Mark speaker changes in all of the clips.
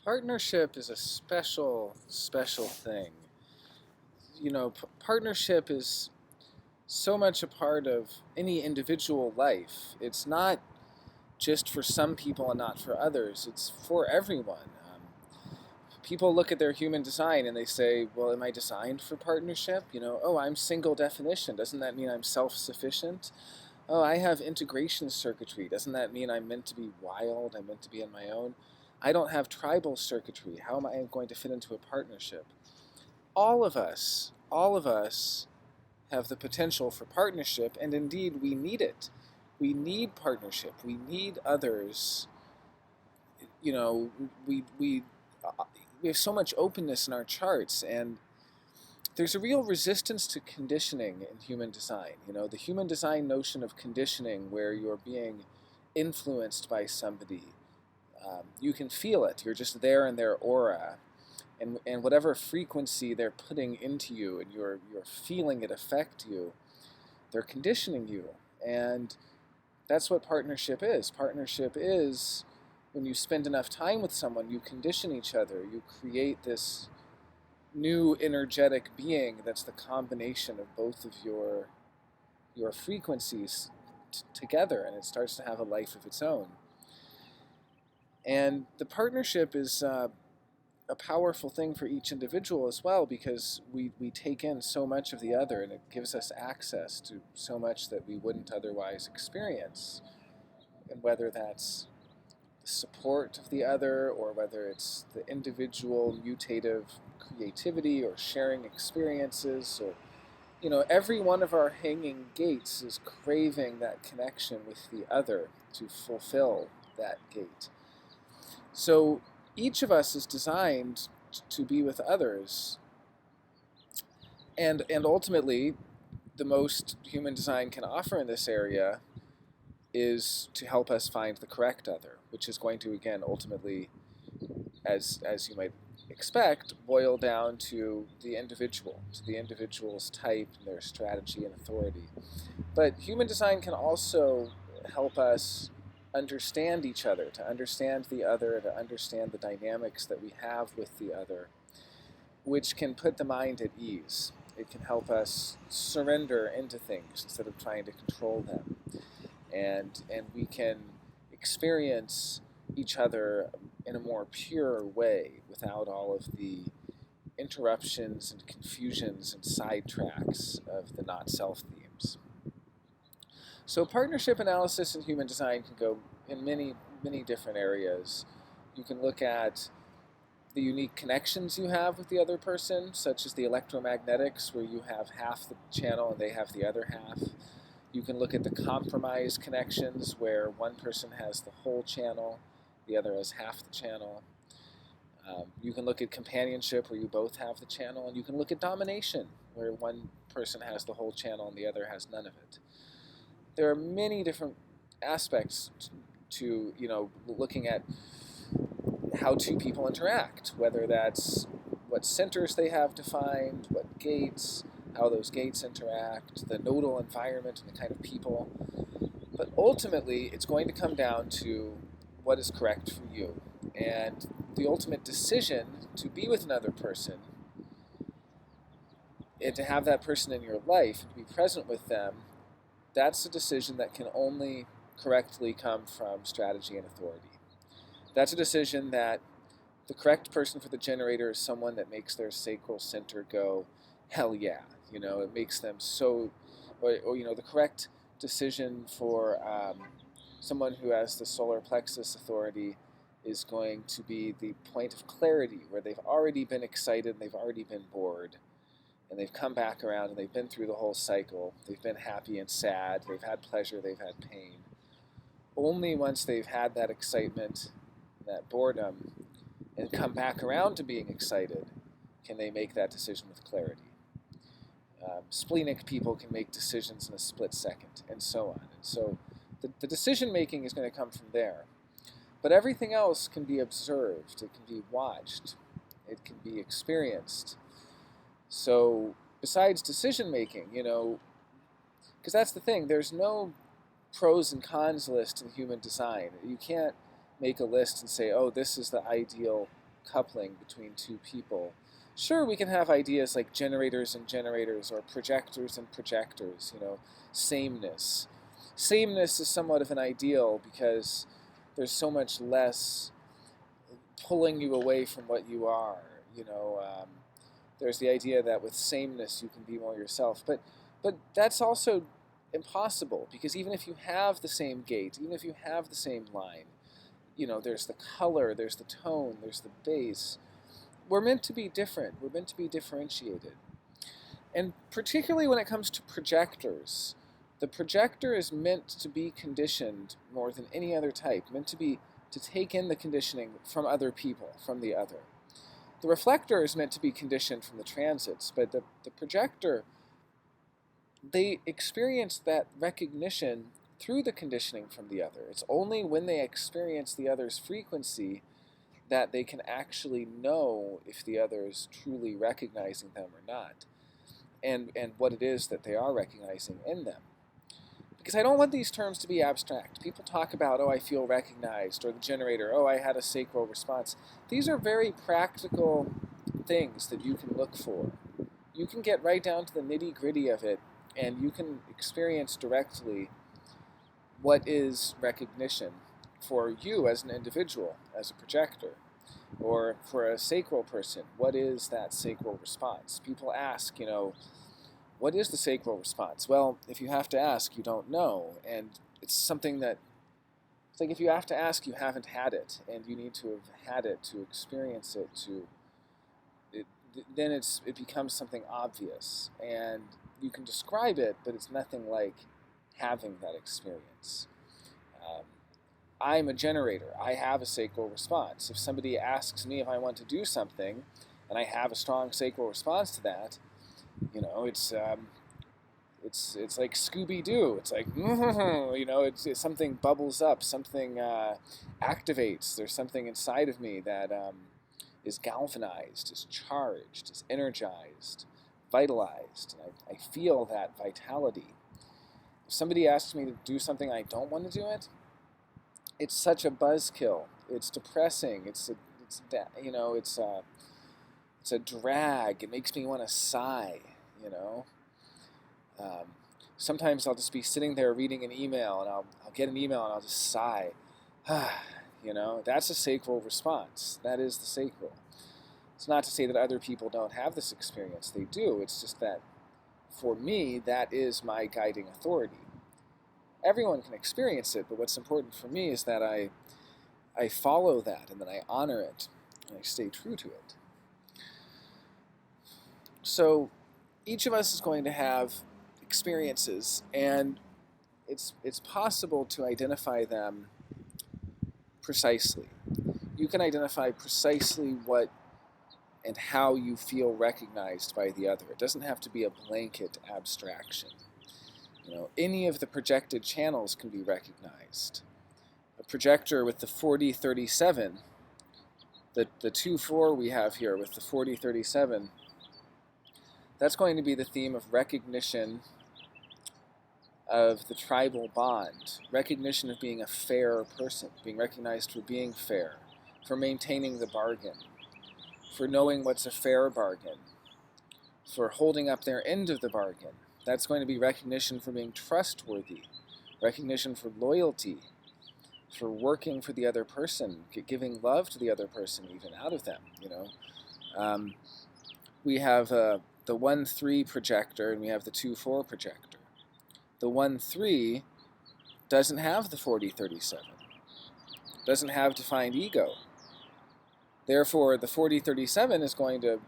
Speaker 1: Partnership is a special, special thing. Partnership is so much a part of any individual life. It's not just for some people and not for others, it's for everyone. People look at their human design and they say, well, am I designed for partnership? Oh, I'm single definition. Doesn't that mean I'm self sufficient? Oh, I have integration circuitry. Doesn't that mean I'm meant to be wild? I'm meant to be on my own? I don't have tribal circuitry. How am I going to fit into a partnership? All of us have the potential for partnership, and indeed we need it. We need partnership. We need others. You know, we have so much openness in our charts, and there's a real resistance to conditioning in human design. The human design notion of conditioning, where you're being influenced by somebody. You can feel it. You're just there in their aura, and whatever frequency they're putting into you, and you're feeling it affect you, they're conditioning you. And that's what partnership is. Partnership is when you spend enough time with someone, you condition each other. You create this new energetic being that's the combination of both of your frequencies together, and it starts to have a life of its own. And the partnership is a powerful thing for each individual as well, because we take in so much of the other, and it gives us access to so much that we wouldn't otherwise experience. And whether that's the support of the other, or whether it's the individual mutative creativity or sharing experiences, or every one of our hanging gates is craving that connection with the other to fulfill that gate. So each of us is designed to be with others, and ultimately the most human design can offer in this area is to help us find the correct other, which is going to, again, ultimately, as you might expect, boil down to the individual, to the individual's type, their strategy and authority. But human design can also help us understand each other, to understand the other, to understand the dynamics that we have with the other, which can put the mind at ease. It can help us surrender into things instead of trying to control them. And we can experience each other in a more pure way without all of the interruptions and confusions and sidetracks of the not-self themes. So partnership analysis in human design can go in many, many different areas. You can look at the unique connections you have with the other person, such as the electromagnetics, where you have half the channel and they have the other half. You can look at the compromise connections, where one person has the whole channel, the other has half the channel. You can look at companionship, where you both have the channel, and you can look at domination, where one person has the whole channel and the other has none of it. There are many different aspects to looking at how two people interact, whether that's what centers they have defined, what gates, how those gates interact, the nodal environment and the kind of people. But ultimately, it's going to come down to what is correct for you. And the ultimate decision to be with another person and to have that person in your life, to be present with them, that's a decision that can only correctly come from strategy and authority. That's a decision that the correct person for the generator is someone that makes their sacral center go, hell yeah. It makes them so, or the correct decision for someone who has the solar plexus authority is going to be the point of clarity, where they've already been excited and they've already been bored, and they've come back around and they've been through the whole cycle. They've been happy and sad, they've had pleasure, they've had pain. Only once they've had that excitement, that boredom, and come back around to being excited, can they make that decision with clarity. Splenic people can make decisions in a split second, and so on. And so the decision making is going to come from there. But everything else can be observed, it can be watched, it can be experienced. So besides decision making, because that's the thing, there's no pros and cons list in human design. You can't make a list and say, oh, this is the ideal coupling between two people. Sure, we can have ideas like generators and generators, or projectors and projectors, sameness. Sameness is somewhat of an ideal because there's so much less pulling you away from what you are. There's the idea that with sameness you can be more yourself, but that's also impossible, because even if you have the same gait, even if you have the same line, there's the color, there's the tone, there's the bass. We're meant to be different. We're meant to be differentiated. And particularly when it comes to projectors, the projector is meant to be conditioned more than any other type, meant to take in the conditioning from other people, from the other. The reflector is meant to be conditioned from the transits, but the projector, they experience that recognition through the conditioning from the other. It's only when they experience the other's frequency that they can actually know if the other is truly recognizing them or not, and what it is that they are recognizing in them. Because I don't want these terms to be abstract. People talk about, oh, I feel recognized, or the generator, oh, I had a sacral response. These are very practical things that you can look for. You can get right down to the nitty-gritty of it, and you can experience directly what is recognition for you as an individual, as a projector, or for a sacral person. What is that sacral response? People ask, what is the sacral response? Well, if you have to ask, you don't know. And it's something that, it's like if you have to ask, you haven't had it. And you need to have had it to experience it, then it becomes something obvious. And you can describe it, but it's nothing like having that experience. I'm a generator. I have a sacral response. If somebody asks me if I want to do something, and I have a strong sacral response to that, it's like Scooby-Doo. It's like, it's something bubbles up, something activates. There's something inside of me that is galvanized, is charged, is energized, vitalized. And I feel that vitality. If somebody asks me to do something I don't want to do it, it's such a buzzkill. It's depressing. It's a drag. It makes me want to sigh. Sometimes I'll just be sitting there reading an email, and I'll get an email and I'll just sigh. That's a sacral response. That is the sacral. It's not to say that other people don't have this experience. They do. It's just that for me, that is my guiding authority. Everyone can experience it, but what's important for me is that I follow that, and that I honor it, and I stay true to it. So each of us is going to have experiences, and it's possible to identify them precisely. You can identify precisely what and how you feel recognized by the other. It doesn't have to be a blanket abstraction. Any of the projected channels can be recognized. A projector with the 4037, the 2-4 we have here with the 4037, that's going to be the theme of recognition of the tribal bond, recognition of being a fair person, being recognized for being fair, for maintaining the bargain, for knowing what's a fair bargain, for holding up their end of the bargain. That's going to be recognition for being trustworthy, recognition for loyalty, for working for the other person, giving love to the other person, even out of them. We have the 1-3 projector, and we have the 2-4 projector. The 1-3 doesn't have the 4037, doesn't have defined ego. Therefore, the 4037 is going to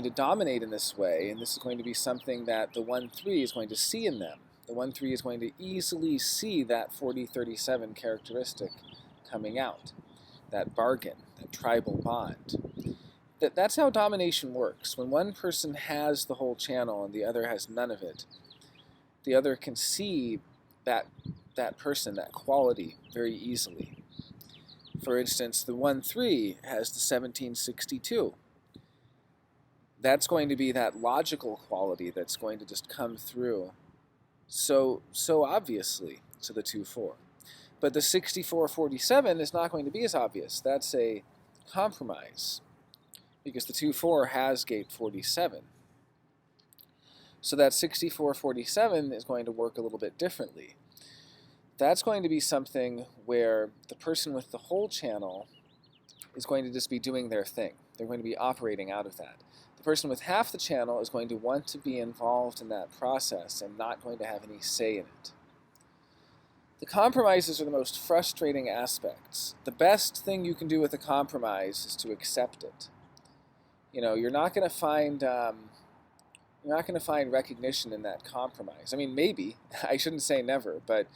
Speaker 1: dominate in this way, and this is going to be something that the 1-3 is going to see in them. The 1-3 is going to easily see that 4037 characteristic coming out, that bargain, that tribal bond. That's how domination works. When one person has the whole channel and the other has none of it, the other can see that person, that quality, very easily. For instance, the 1-3 has the 1762. That's going to be that logical quality that's going to just come through so obviously to the 2-4. But the 6447 is not going to be as obvious. That's a compromise, because the 2-4 has gate 47. So that 64-47 is going to work a little bit differently. That's going to be something where the person with the whole channel is going to just be doing their thing. They're going to be operating out of that. The person with half the channel is going to want to be involved in that process and not going to have any say in it. The compromises are the most frustrating aspects. The best thing you can do with a compromise is to accept it. You're not going to find recognition in that compromise. I mean, maybe. I shouldn't say never, but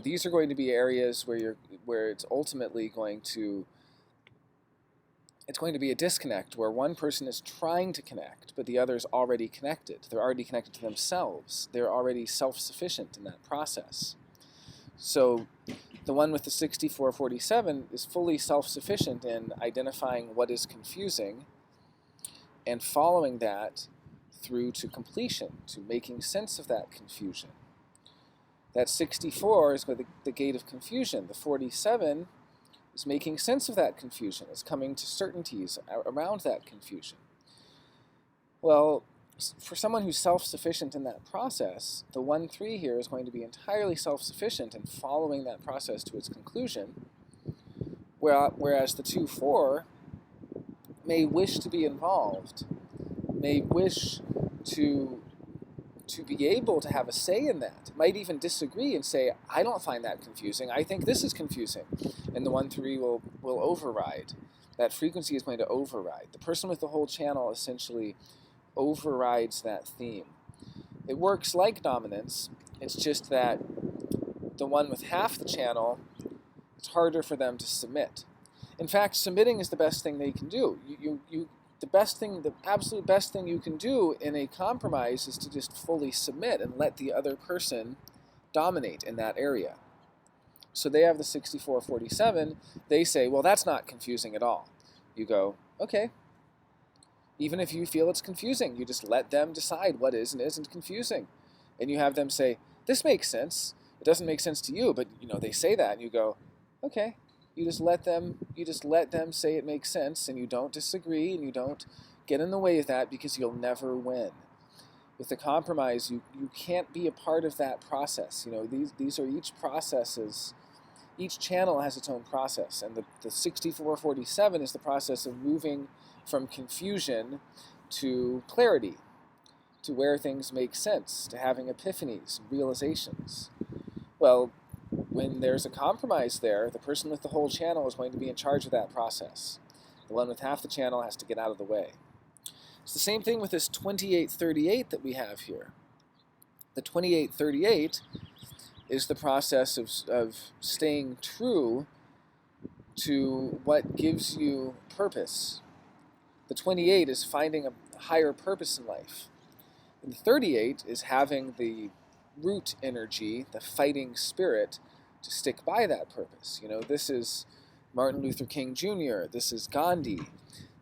Speaker 1: these are going to be areas where it's ultimately going to be a disconnect, where one person is trying to connect, but the other's already connected. They're already connected to themselves. They're already self-sufficient in that process. So the one with the 64-47 is fully self-sufficient in identifying what is confusing and following that through to completion, to making sense of that confusion. That 64 is the gate of confusion. The 47 is making sense of that confusion. It's coming to certainties around that confusion. Well, for someone who's self-sufficient in that process, the 1-3 here is going to be entirely self-sufficient in following that process to its conclusion, whereas the 2-4 may wish to be involved, may wish to be able to have a say in that, might even disagree and say, I don't find that confusing, I think this is confusing, and the 1-3 will override. That frequency is going to override. The person with the whole channel essentially overrides that theme. It works like dominance, it's just that the one with half the channel, it's harder for them to submit. In fact, submitting is the best thing they can do. The absolute best thing you can do in a compromise is to just fully submit and let the other person dominate in that area. So they have the 64-47, they say, well, that's not confusing at all. You go, okay. Even if you feel it's confusing, you just let them decide what is and isn't confusing. And you have them say, this makes sense. It doesn't make sense to you, but they say that, and you go, okay. You just let them say it makes sense, and you don't disagree, and you don't get in the way of that, because you'll never win. With the compromise, you can't be a part of that process. These are each processes. Each channel has its own process, and the 64-47 is the process of moving from confusion to clarity, to where things make sense, to having epiphanies, realizations. Well, when there's a compromise there, the person with the whole channel is going to be in charge of that process. The one with half the channel has to get out of the way. It's the same thing with this 28-38 that we have here. The 28-38 is the process of staying true to what gives you purpose. The 28 is finding a higher purpose in life. And the 38 is having the root energy, the fighting spirit, to stick by that purpose. This is Martin Luther King Jr., this is Gandhi.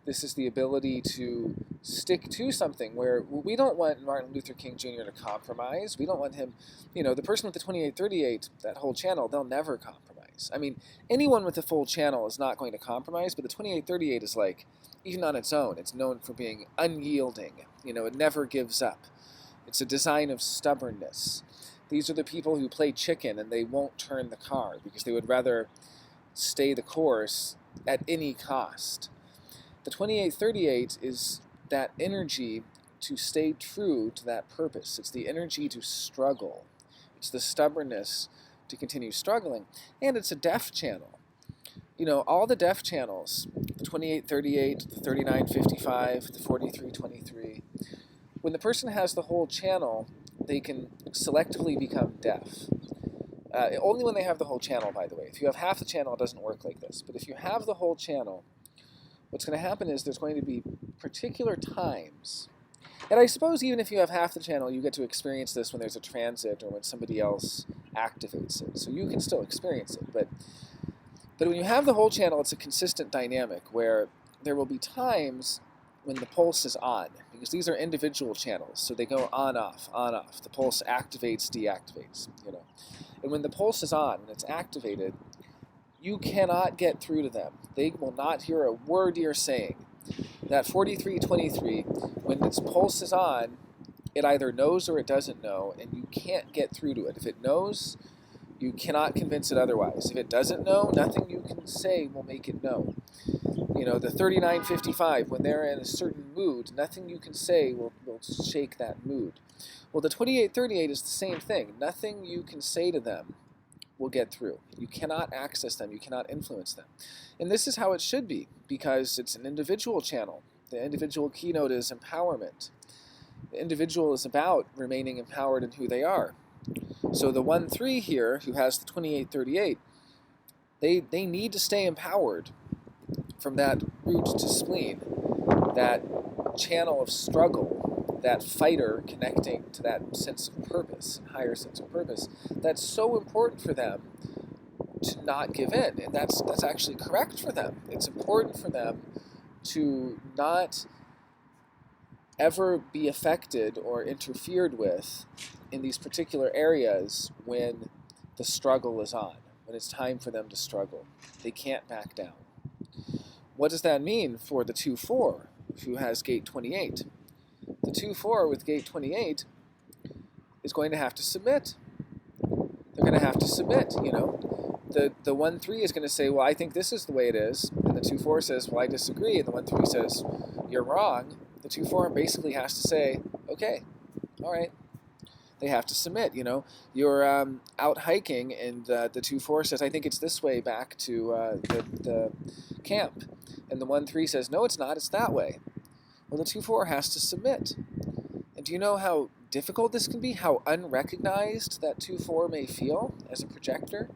Speaker 1: This is the ability to stick to something where we don't want Martin Luther King Jr. to compromise. We don't want him, the person with the 28-38, that whole channel, they'll never compromise. I mean, anyone with a full channel is not going to compromise, but the 28-38 is like, even on its own, it's known for being unyielding. It never gives up. It's a design of stubbornness. These are the people who play chicken and they won't turn the card because they would rather stay the course at any cost. The 28-38 is that energy to stay true to that purpose. It's the energy to struggle. It's the stubbornness to continue struggling. And it's a deaf channel. All the deaf channels, the 28-38, the 39-55, the 43-23, when the person has the whole channel, they can selectively become deaf. Only when they have the whole channel, by the way. If you have half the channel, it doesn't work like this. But if you have the whole channel, what's going to happen is there's going to be particular times. And I suppose even if you have half the channel, you get to experience this when there's a transit or when somebody else activates it. So you can still experience it. But when you have the whole channel, it's a consistent dynamic where there will be times when the pulse is on, because these are individual channels, so they go on, off, on, off. The pulse activates, deactivates, And when the pulse is on, when it's activated, you cannot get through to them. They will not hear a word you're saying. That 4323, when its pulse is on, it either knows or it doesn't know, and you can't get through to it. If it knows, you cannot convince it otherwise. If it doesn't know, nothing you can say will make it know. You know, the 3955, when they're in a certain mood, nothing you can say will shake that mood. Well, the 2838 is the same thing. Nothing you can say to them will get through. You cannot access them. You cannot influence them. And this is how it should be, because it's an individual channel. The individual keynote is empowerment. The individual is about remaining empowered in who they are. So the 1-3 here, who has the 2838, they need to stay empowered from that root to spleen, that channel of struggle, that fighter connecting to that sense of purpose, higher sense of purpose. That's so important for them to not give in, and that's actually correct for them. It's important for them to not ever be affected or interfered with in these particular areas when the struggle is on, when it's time for them to struggle. They can't back down. What does that mean for the 2-4 who has gate 28? The 2-4 with gate 28 is going to have to submit. They're going to have to submit, you know. The 1-3 is going to say, well, I think this is the way it is. And the 2-4 says, well, I disagree. And the 1-3 says, you're wrong. The 2-4 basically has to say, okay, all right. They have to submit, you know. You're out hiking, and the 2-4 says, I think it's this way back to the camp. And the 1-3 says, no, it's not, it's that way. Well, the 2-4 has to submit. And do you know how difficult this can be? How unrecognized that 2-4 may feel as a projector?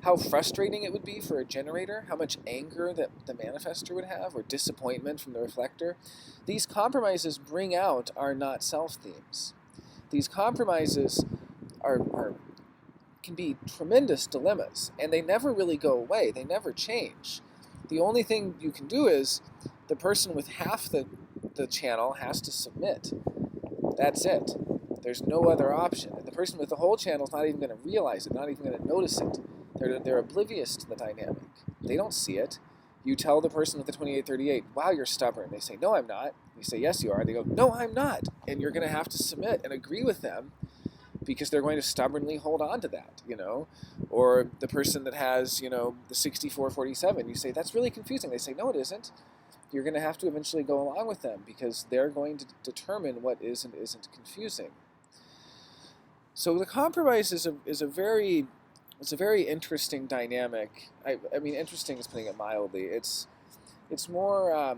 Speaker 1: How frustrating it would be for a generator? How much anger that the manifestor would have, or disappointment from the reflector? These compromises bring out our not-self themes. These compromises can be tremendous dilemmas, and they never really go away. They never change. The only thing you can do is the person with half the channel has to submit. That's it. There's no other option. And the person with the whole channel is not even going to realize it, not even going to notice it. They're oblivious to the dynamic. They don't see it. You tell the person with the 2838, wow, you're stubborn. They say, no, I'm not. You say, yes, you are. They go, no, I'm not. And you're going to have to submit and agree with them, because they're going to stubbornly hold on to that, you know. Or the person that has, you know, the 6447, you say, that's really confusing. They say, no, it isn't. You're going to have to eventually go along with them, because they're going to determine what is and isn't confusing. So the compromise is a very interesting dynamic. I mean, interesting is putting it mildly. It's more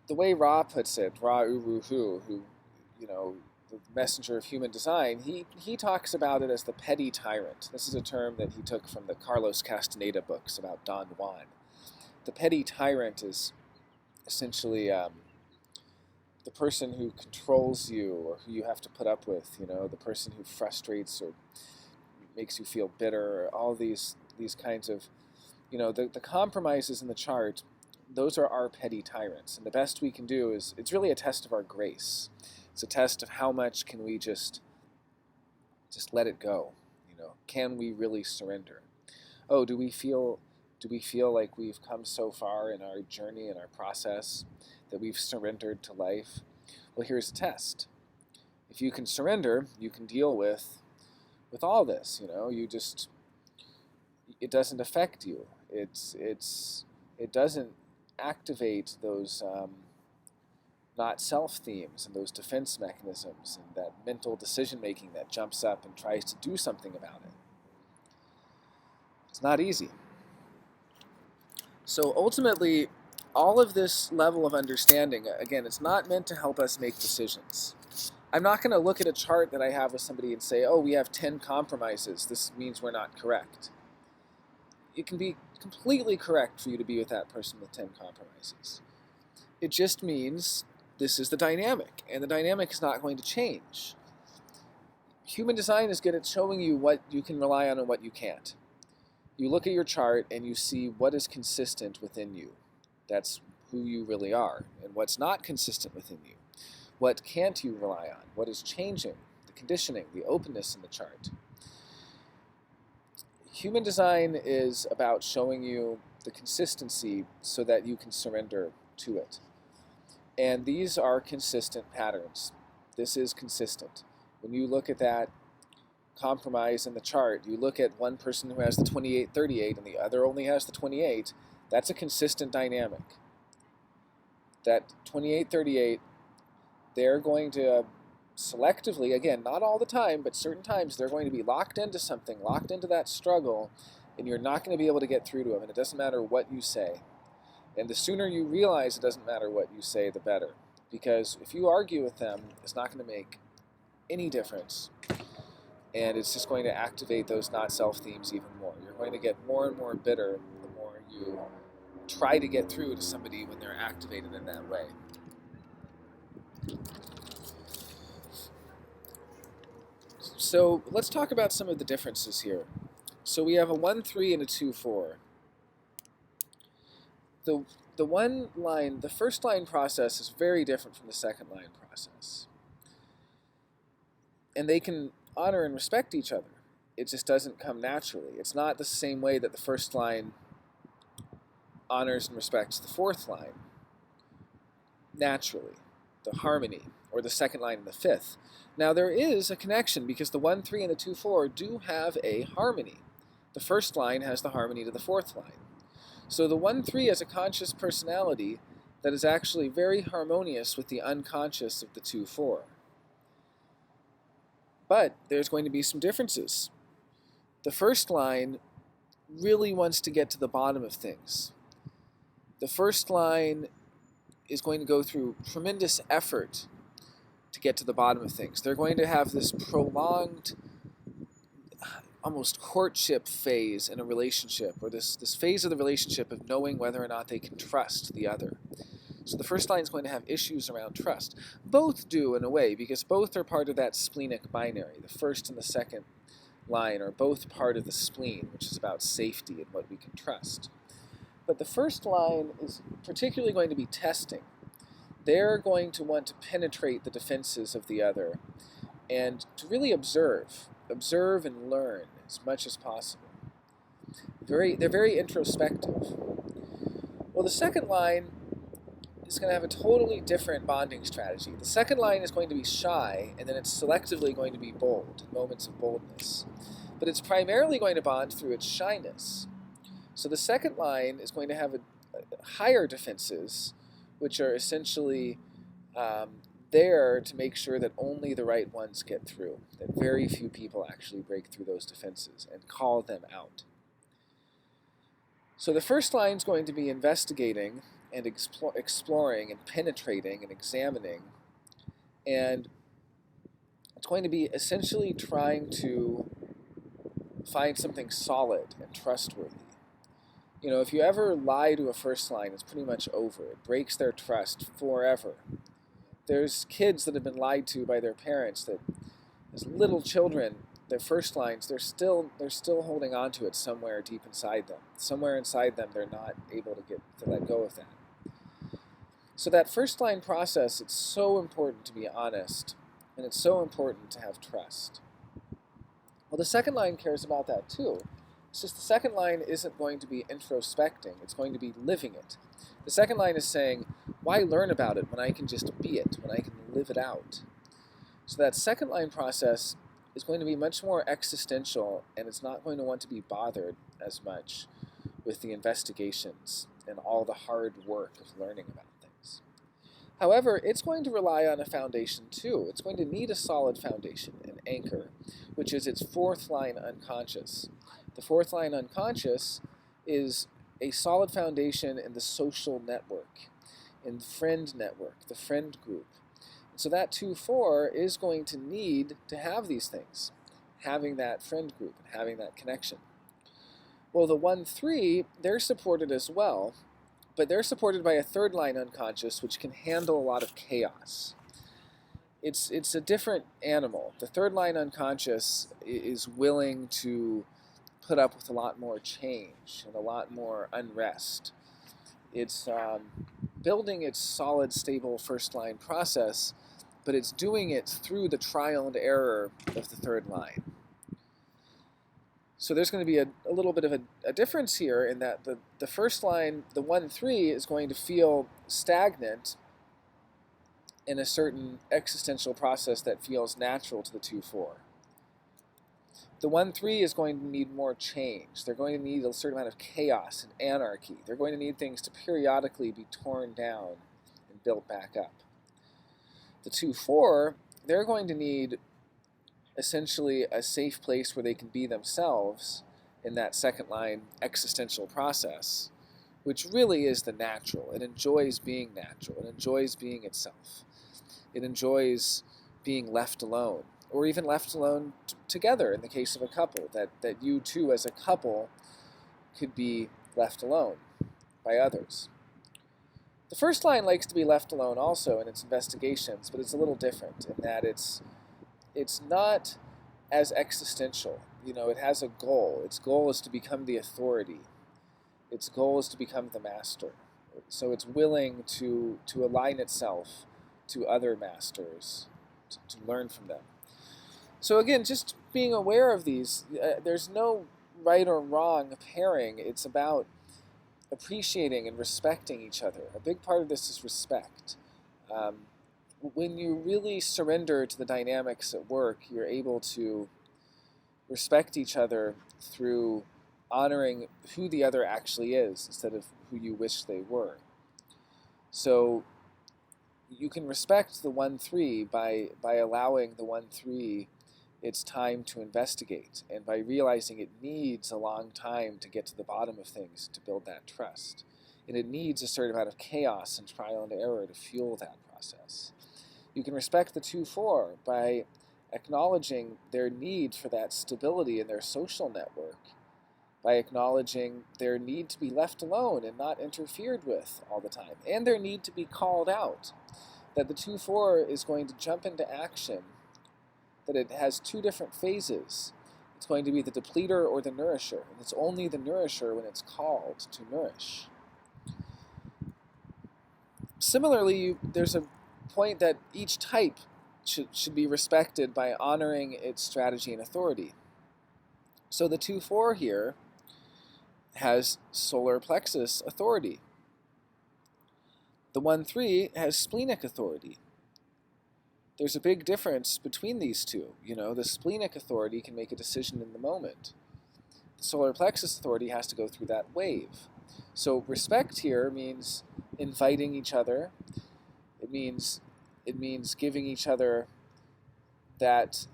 Speaker 1: the way Ra puts it, Ra Uru Hu, who, you know, the messenger of human design, he talks about it as the petty tyrant. This is a term that he took from the Carlos Castaneda books about Don Juan. The petty tyrant is essentially the person who controls you, or who you have to put up with, you know, the person who frustrates or makes you feel bitter, all these kinds of, you know, the compromises in the chart, those are our petty tyrants. And the best we can do is, it's really a test of our grace. It's a test of how much can we just let it go, you know. Can we really surrender? Oh, do we feel like we've come so far in our journey, in our process, that we've surrendered to life? Well, here's a test. If you can surrender, you can deal with all this, you know. It doesn't affect you. It doesn't activate those not self themes and those defense mechanisms and that mental decision making that jumps up and tries to do something about it. It's not easy. So ultimately, all of this level of understanding, again, it's not meant to help us make decisions. I'm not going to look at a chart that I have with somebody and say, oh, we have 10 compromises. This means we're not correct. It can be completely correct for you to be with that person with 10 compromises. It just means this is the dynamic, and the dynamic is not going to change. Human design is good at showing you what you can rely on and what you can't. You look at your chart and you see what is consistent within you. That's who you really are. And what's not consistent within you. What can't you rely on? What is changing? The conditioning, the openness in the chart. Human design is about showing you the consistency so that you can surrender to it. And these are consistent patterns. This is consistent. When you look at that compromise in the chart, you look at one person who has the 28-38 and the other only has the 28, that's a consistent dynamic. That 28-38, they're going to selectively, again, not all the time, but certain times, they're going to be locked into something, locked into that struggle, and you're not going to be able to get through to them, and it doesn't matter what you say. And the sooner you realize it doesn't matter what you say, the better. Because if you argue with them, it's not going to make any difference. And it's just going to activate those not-self themes even more. You're going to get more and more bitter the more you try to get through to somebody when they're activated in that way. So let's talk about some of the differences here. So we have a 1-3 and a 2-4. The first line process is very different from the second line process. And they can honor and respect each other. It just doesn't come naturally. It's not the same way that the first line honors and respects the fourth line naturally, the harmony, or the second line and the fifth. Now there is a connection because the 1-3 and the 2-4 do have a harmony. The first line has the harmony to the fourth line. So the 1-3 has a conscious personality that is actually very harmonious with the unconscious of the 2-4. But there's going to be some differences. The first line really wants to get to the bottom of things. The first line is going to go through tremendous effort to get to the bottom of things. They're going to have this prolonged, almost courtship phase in a relationship, or this phase of the relationship of knowing whether or not they can trust the other. So the first line is going to have issues around trust. Both do in a way, because both are part of that splenic binary. The first and the second line are both part of the spleen, which is about safety and what we can trust. But the first line is particularly going to be testing. They're going to want to penetrate the defenses of the other and to really observe and learn as much as possible. They're very introspective. Well, the second line is going to have a totally different bonding strategy. The second line is going to be shy, and then it's selectively going to be bold, moments of boldness. But it's primarily going to bond through its shyness. So the second line is going to have higher defenses, which are essentially there to make sure that only the right ones get through, that very few people actually break through those defenses and call them out. So the first line is going to be investigating and exploring and penetrating and examining, and it's going to be essentially trying to find something solid and trustworthy. You know, if you ever lie to a first line, it's pretty much over. It breaks their trust forever. There's kids that have been lied to by their parents that, as little children, their first lines, they're still holding on to it somewhere deep inside them. Somewhere inside them, they're not able to let go of that. So that first line process, it's so important to be honest, and it's so important to have trust. Well, the second line cares about that too. It's just the second line isn't going to be introspecting, it's going to be living it. The second line is saying, why learn about it when I can just be it, when I can live it out? So that second line process is going to be much more existential, and it's not going to want to be bothered as much with the investigations and all the hard work of learning about things. However, it's going to rely on a foundation too. It's going to need a solid foundation, an anchor, which is its fourth line unconscious. The fourth line unconscious is a solid foundation in the social network, in the friend network, the friend group. So that 2-4 is going to need to have these things, having that friend group and having that connection. Well, the 1-3, they're supported as well, but they're supported by a third line unconscious, which can handle a lot of chaos. It's a different animal. The third line unconscious is willing to put up with a lot more change and a lot more unrest. It's building its solid, stable first line process, but it's doing it through the trial and error of the third line. So there's going to be a little bit of a difference here in that the first line, the 1-3, is going to feel stagnant in a certain existential process that feels natural to the 2-4. The 1-3 is going to need more change. They're going to need a certain amount of chaos and anarchy. They're going to need things to periodically be torn down and built back up. The 2-4, they're going to need essentially a safe place where they can be themselves in that second line existential process, which really is the natural. It enjoys being natural. It enjoys being itself. It enjoys being left alone, or even left alone together in the case of a couple, that you two as a couple could be left alone by others. The first line likes to be left alone also in its investigations, but it's a little different in that it's not as existential. It has a goal. Its goal is to become the authority. Its goal is to become the master. So it's willing to align itself to other masters, to learn from them. So again, just being aware of these, there's no right or wrong pairing. It's about appreciating and respecting each other. A big part of this is respect. When you really surrender to the dynamics at work, you're able to respect each other through honoring who the other actually is instead of who you wish they were. So you can respect the 1-3 by allowing the 1-3 its time to investigate, and by realizing it needs a long time to get to the bottom of things to build that trust. And it needs a certain amount of chaos and trial and error to fuel that process. You can respect the 2-4 by acknowledging their need for that stability in their social network, by acknowledging their need to be left alone and not interfered with all the time, and their need to be called out, that the 2-4 is going to jump into action, that it has two different phases. It's going to be the depleter or the nourisher, and it's only the nourisher when it's called to nourish. Similarly, there's a point that each type should be respected by honoring its strategy and authority. So the 2-4 here has solar plexus authority. The 1-3 has splenic authority. There's a big difference between these two. The splenic authority can make a decision in the moment. The solar plexus authority has to go through that wave. So respect here means inviting each other. It means giving each other that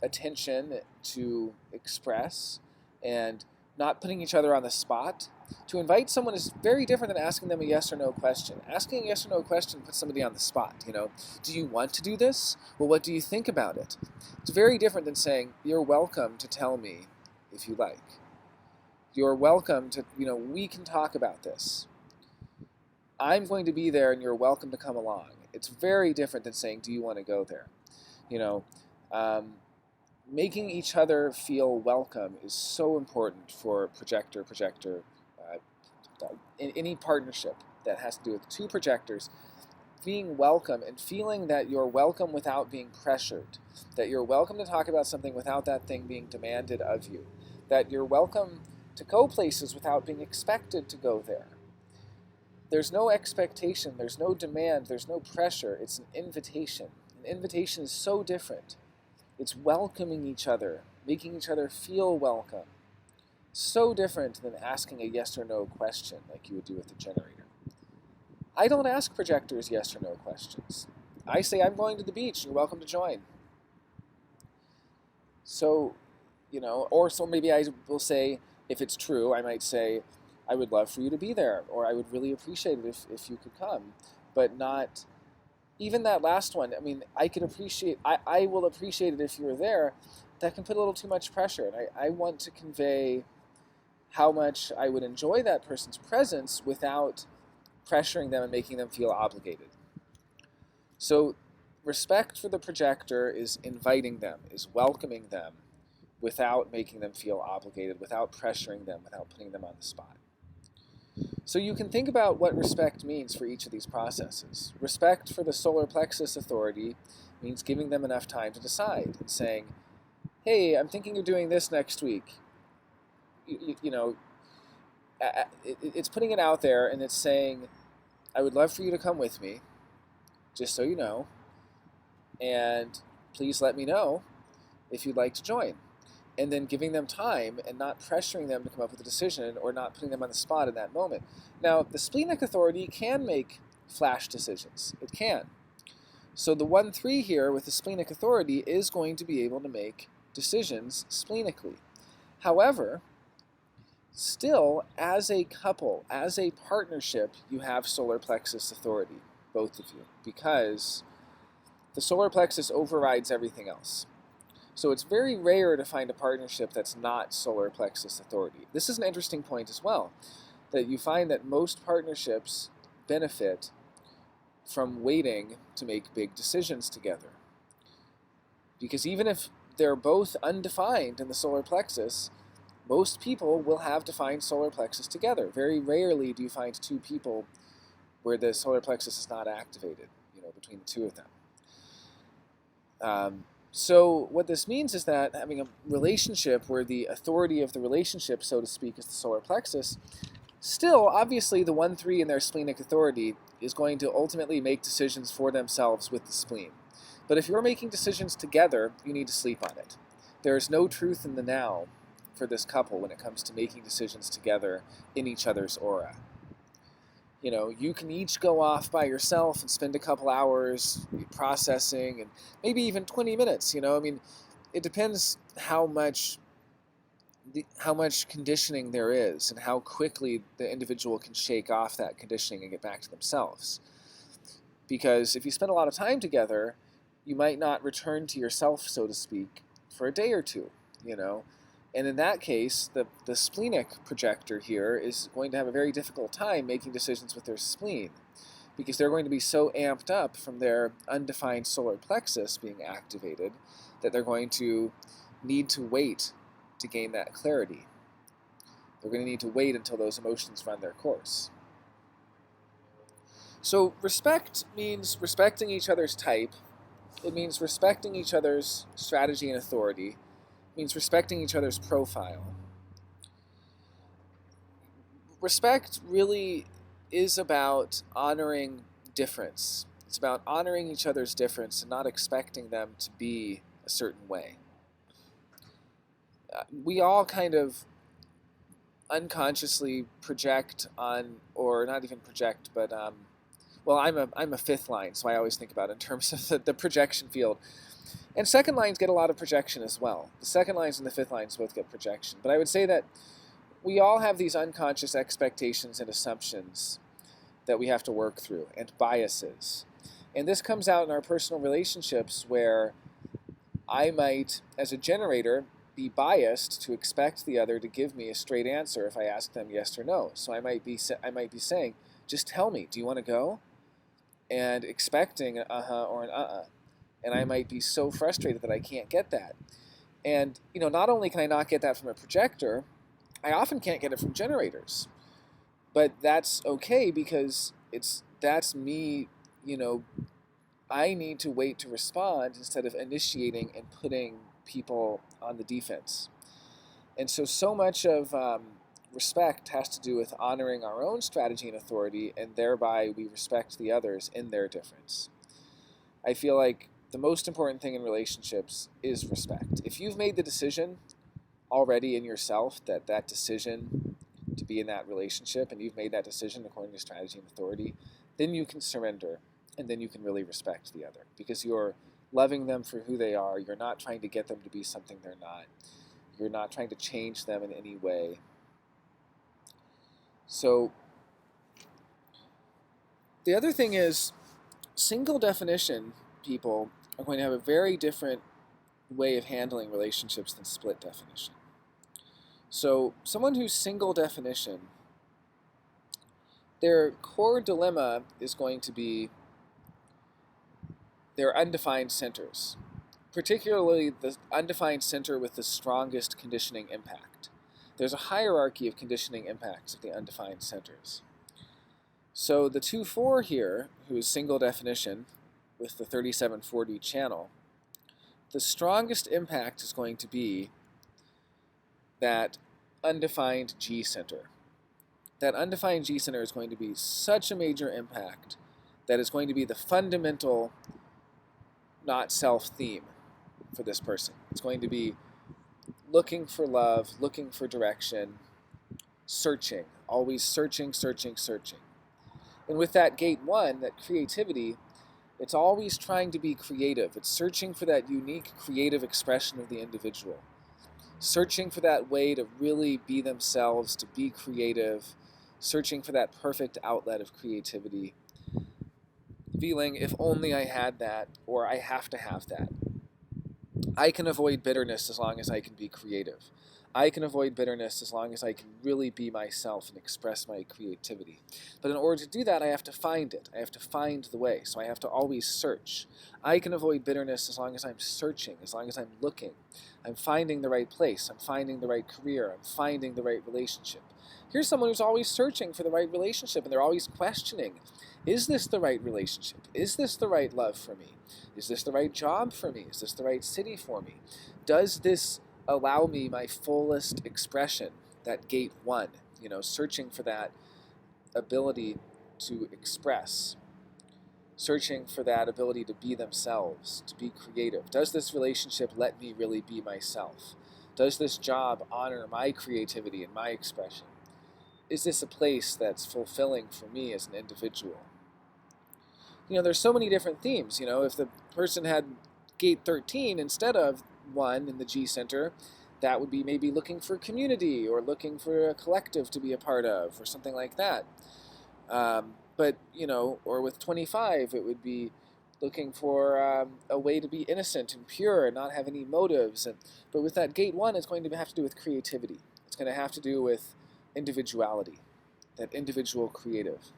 Speaker 1: attention to express and not putting each other on the spot. To invite someone is very different than asking them a yes or no question. Asking a yes or no question puts somebody on the spot. Do you want to do this? Well, what do you think about it? It's very different than saying, you're welcome to tell me if you like. You're welcome to, we can talk about this. I'm going to be there and you're welcome to come along. It's very different than saying, do you want to go there? Making each other feel welcome is so important for projector, in any partnership that has to do with two projectors. Being welcome and feeling that you're welcome without being pressured, that you're welcome to talk about something without that thing being demanded of you, that you're welcome to go places without being expected to go there. There's no expectation, there's no demand, there's no pressure. It's an invitation. An invitation is so different. It's welcoming each other, making each other feel welcome. So different than asking a yes or no question like you would do with the generator. I don't ask projectors yes or no questions. I say, I'm going to the beach, you're welcome to join. So, or so maybe I will say, if it's true, I might say, I would love for you to be there, or I would really appreciate it if you could come, but not, even that last one, I will appreciate it if you were there. That can put a little too much pressure, and I want to convey how much I would enjoy that person's presence without pressuring them and making them feel obligated. So respect for the projector is inviting them, is welcoming them without making them feel obligated, without pressuring them, without putting them on the spot. So you can think about what respect means for each of these processes. Respect for the solar plexus authority means giving them enough time to decide and saying, hey, I'm thinking of doing this next week. you know, it's putting it out there, and it's saying, I would love for you to come with me, just so you know, and please let me know if you'd like to join. And then giving them time and not pressuring them to come up with a decision or not putting them on the spot in that moment. Now, the splenic authority can make flash decisions. It can. So the 1-3 here with the splenic authority is going to be able to make decisions splenically. However, still, as a couple, as a partnership, you have solar plexus authority, both of you, because the solar plexus overrides everything else. So it's very rare to find a partnership that's not solar plexus authority. This is an interesting point as well, that you find that most partnerships benefit from waiting to make big decisions together. Because even if they're both undefined in the solar plexus, most people will have defined solar plexus together. Very rarely do you find two people where the solar plexus is not activated, between the two of them. So what this means is that having a relationship where the authority of the relationship, so to speak, is the solar plexus, still, obviously, the 1-3 in their splenic authority is going to ultimately make decisions for themselves with the spleen. But if you're making decisions together, you need to sleep on it. There is no truth in the now for this couple when it comes to making decisions together in each other's aura. You can each go off by yourself and spend a couple hours processing, and maybe even 20 minutes, it depends how much conditioning there is and how quickly the individual can shake off that conditioning and get back to themselves. Because if you spend a lot of time together, you might not return to yourself, so to speak, for a day or two, And in that case, the splenic projector here is going to have a very difficult time making decisions with their spleen, because they're going to be so amped up from their undefined solar plexus being activated that they're going to need to wait to gain that clarity. They're going to need to wait until those emotions run their course. So respect means respecting each other's type. It means respecting each other's strategy and authority. It means respecting each other's profile. Respect really is about honoring difference. It's about honoring each other's difference and not expecting them to be a certain way. We all kind of unconsciously project on, or not even project, but I'm a fifth line, so I always think about it in terms of the projection field. And second lines get a lot of projection as well. The second lines and the fifth lines both get projection. But I would say that we all have these unconscious expectations and assumptions that we have to work through, and biases. And this comes out in our personal relationships where I might, as a generator, be biased to expect the other to give me a straight answer if I ask them yes or no. So I might be saying, just tell me, do you want to go? And expecting an uh-huh or an uh-uh. And I might be so frustrated that I can't get that. And, not only can I not get that from a projector, I often can't get it from generators. But that's okay, because that's me, I need to wait to respond instead of initiating and putting people on the defense. And so much of respect has to do with honoring our own strategy and authority, and thereby we respect the others in their difference. I feel like the most important thing in relationships is respect. If you've made the decision already in yourself that decision to be in that relationship, and you've made that decision according to strategy and authority, then you can surrender, and then you can really respect the other, because you're loving them for who they are. You're not trying to get them to be something they're not. You're not trying to change them in any way. So the other thing is, single definition people are going to have a very different way of handling relationships than split definition. So someone who's single definition, their core dilemma is going to be their undefined centers, particularly the undefined center with the strongest conditioning impact. There's a hierarchy of conditioning impacts of the undefined centers. So the 2-4 here, who is single definition with the 3740 channel, the strongest impact is going to be that undefined G center. That undefined G center is going to be such a major impact that is going to be the fundamental not self theme for this person. It's going to be looking for love, looking for direction, searching, always searching, searching, searching. And with that gate 1, that creativity, it's always trying to be creative. It's searching for that unique creative expression of the individual. Searching for that way to really be themselves, to be creative, searching for that perfect outlet of creativity. Feeling, if only I had that, or I have to have that. I can avoid bitterness as long as I can be creative. I can avoid bitterness as long as I can really be myself and express my creativity. But in order to do that, I have to find it. I have to find the way. So I have to always search. I can avoid bitterness as long as I'm searching, as long as I'm looking. I'm finding the right place. I'm finding the right career. I'm finding the right relationship. Here's someone who's always searching for the right relationship, and they're always questioning, is this the right relationship? Is this the right love for me? Is this the right job for me? Is this the right city for me? Does this allow me my fullest expression? That gate 1, searching for that ability to express, searching for that ability to be themselves, to be creative. Does this relationship let me really be myself? Does this job honor my creativity and my expression? Is this a place that's fulfilling for me as an individual? There's so many different themes. If the person had gate 13 instead of 1 in the G center, that would be maybe looking for community or looking for a collective to be a part of or something like that. But or with 25, it would be looking for a way to be innocent and pure and not have any motives. But with that gate 1, it's going to have to do with creativity. It's going to have to do with individuality, that individual creative.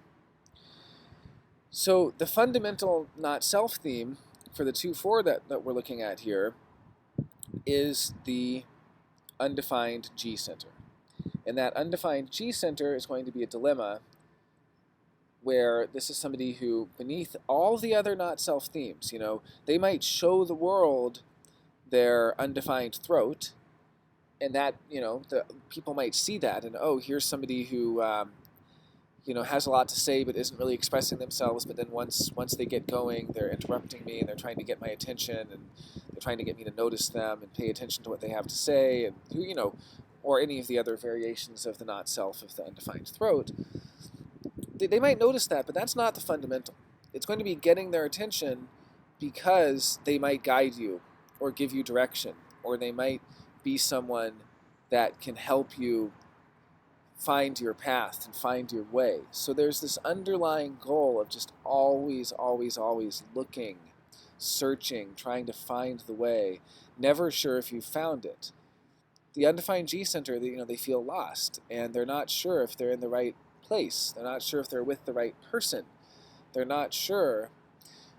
Speaker 1: So the fundamental not self theme for the 2-4 that we're looking at here is the undefined G center. And that undefined G center is going to be a dilemma where this is somebody who, beneath all the other not self themes, they might show the world their undefined throat, and that, the people might see that and, oh, here's somebody who has a lot to say but isn't really expressing themselves, but then once they get going, they're interrupting me and they're trying to get my attention and they're trying to get me to notice them and pay attention to what they have to say, and or any of the other variations of the not self of the undefined throat. They might notice that, but that's not the fundamental. It's going to be getting their attention because they might guide you or give you direction, or they might be someone that can help you find your path and find your way. So there's this underlying goal of just always, always, always looking, searching, trying to find the way, never sure if you've found it. The undefined G center, they feel lost, and they're not sure if they're in the right place. They're not sure if they're with the right person. They're not sure,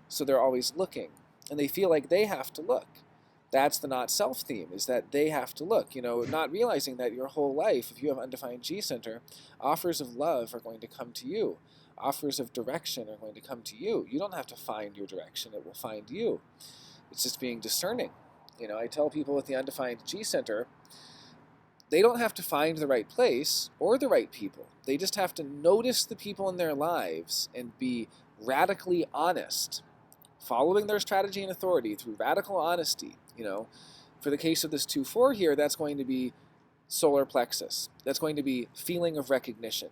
Speaker 1: so they're always looking. And they feel like they have to look. That's the not self theme, is that they have to look, not realizing that your whole life, if you have undefined G center, offers of love are going to come to you. Offers of direction are going to come to you. You don't have to find your direction, it will find you. It's just being discerning. I tell people with the undefined G center, they don't have to find the right place or the right people. They just have to notice the people in their lives and be radically honest, following their strategy and authority through radical honesty. For the case of this 2-4 here, that's going to be solar plexus. That's going to be feeling of recognition.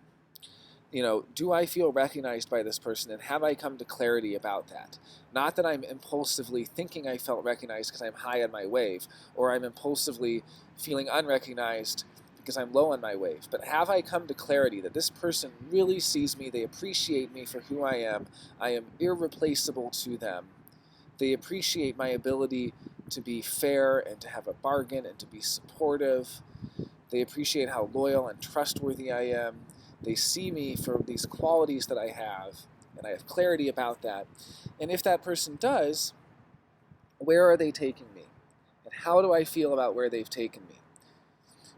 Speaker 1: Do I feel recognized by this person, and have I come to clarity about that? Not that I'm impulsively thinking I felt recognized because I'm high on my wave, or I'm impulsively feeling unrecognized because I'm low on my wave, but have I come to clarity that this person really sees me, they appreciate me for who I am irreplaceable to them, they appreciate my ability to be fair and to have a bargain and to be supportive, they appreciate how loyal and trustworthy I am, they see me for these qualities that I have, and I have clarity about that. And if that person does, where are they taking me? And how do I feel about where they've taken me?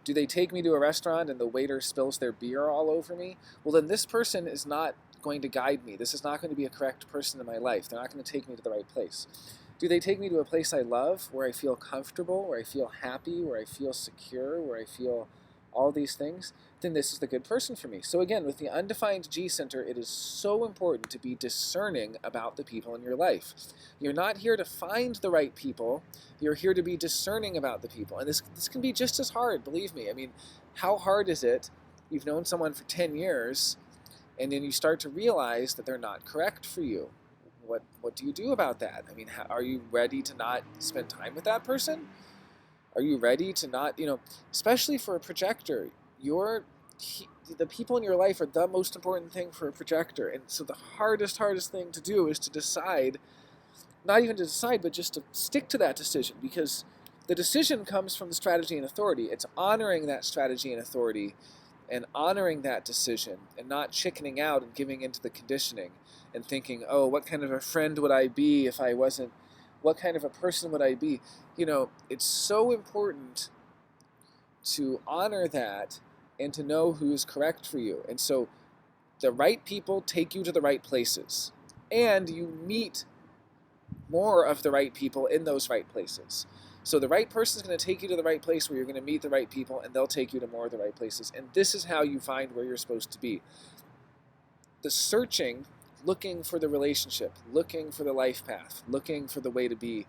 Speaker 1: Do they take me to a restaurant and the waiter spills their beer all over me? Well, then this person is not going to guide me. This is not going to be a correct person in my life. They're not going to take me to the right place. Do they take me to a place I love, where I feel comfortable, where I feel happy, where I feel secure, where I feel all these things, then this is the good person for me. So again, with the undefined G center, it is so important to be discerning about the people in your life. You're not here to find the right people. You're here to be discerning about the people. And this can be just as hard, believe me. I mean, how hard is it? You've known someone for 10 years, and then you start to realize that they're not correct for you. What do you do about that? I mean, are you ready to not spend time with that person? Are you ready to not, especially for a projector, the people in your life are the most important thing for a projector. And so the hardest thing to do is to decide, not even to decide, but just to stick to that decision, because the decision comes from the strategy and authority. It's honoring that strategy and authority and honoring that decision and not chickening out and giving into the conditioning and thinking, oh, what kind of a friend would I be if I wasn't? What kind of a person would I be? It's so important to honor that and to know who is correct for you. And so the right people take you to the right places, and you meet more of the right people in those right places. So the right person is going to take you to the right place where you're going to meet the right people, and they'll take you to more of the right places. And this is how you find where you're supposed to be. The searching, looking for the relationship, looking for the life path, looking for the way to be,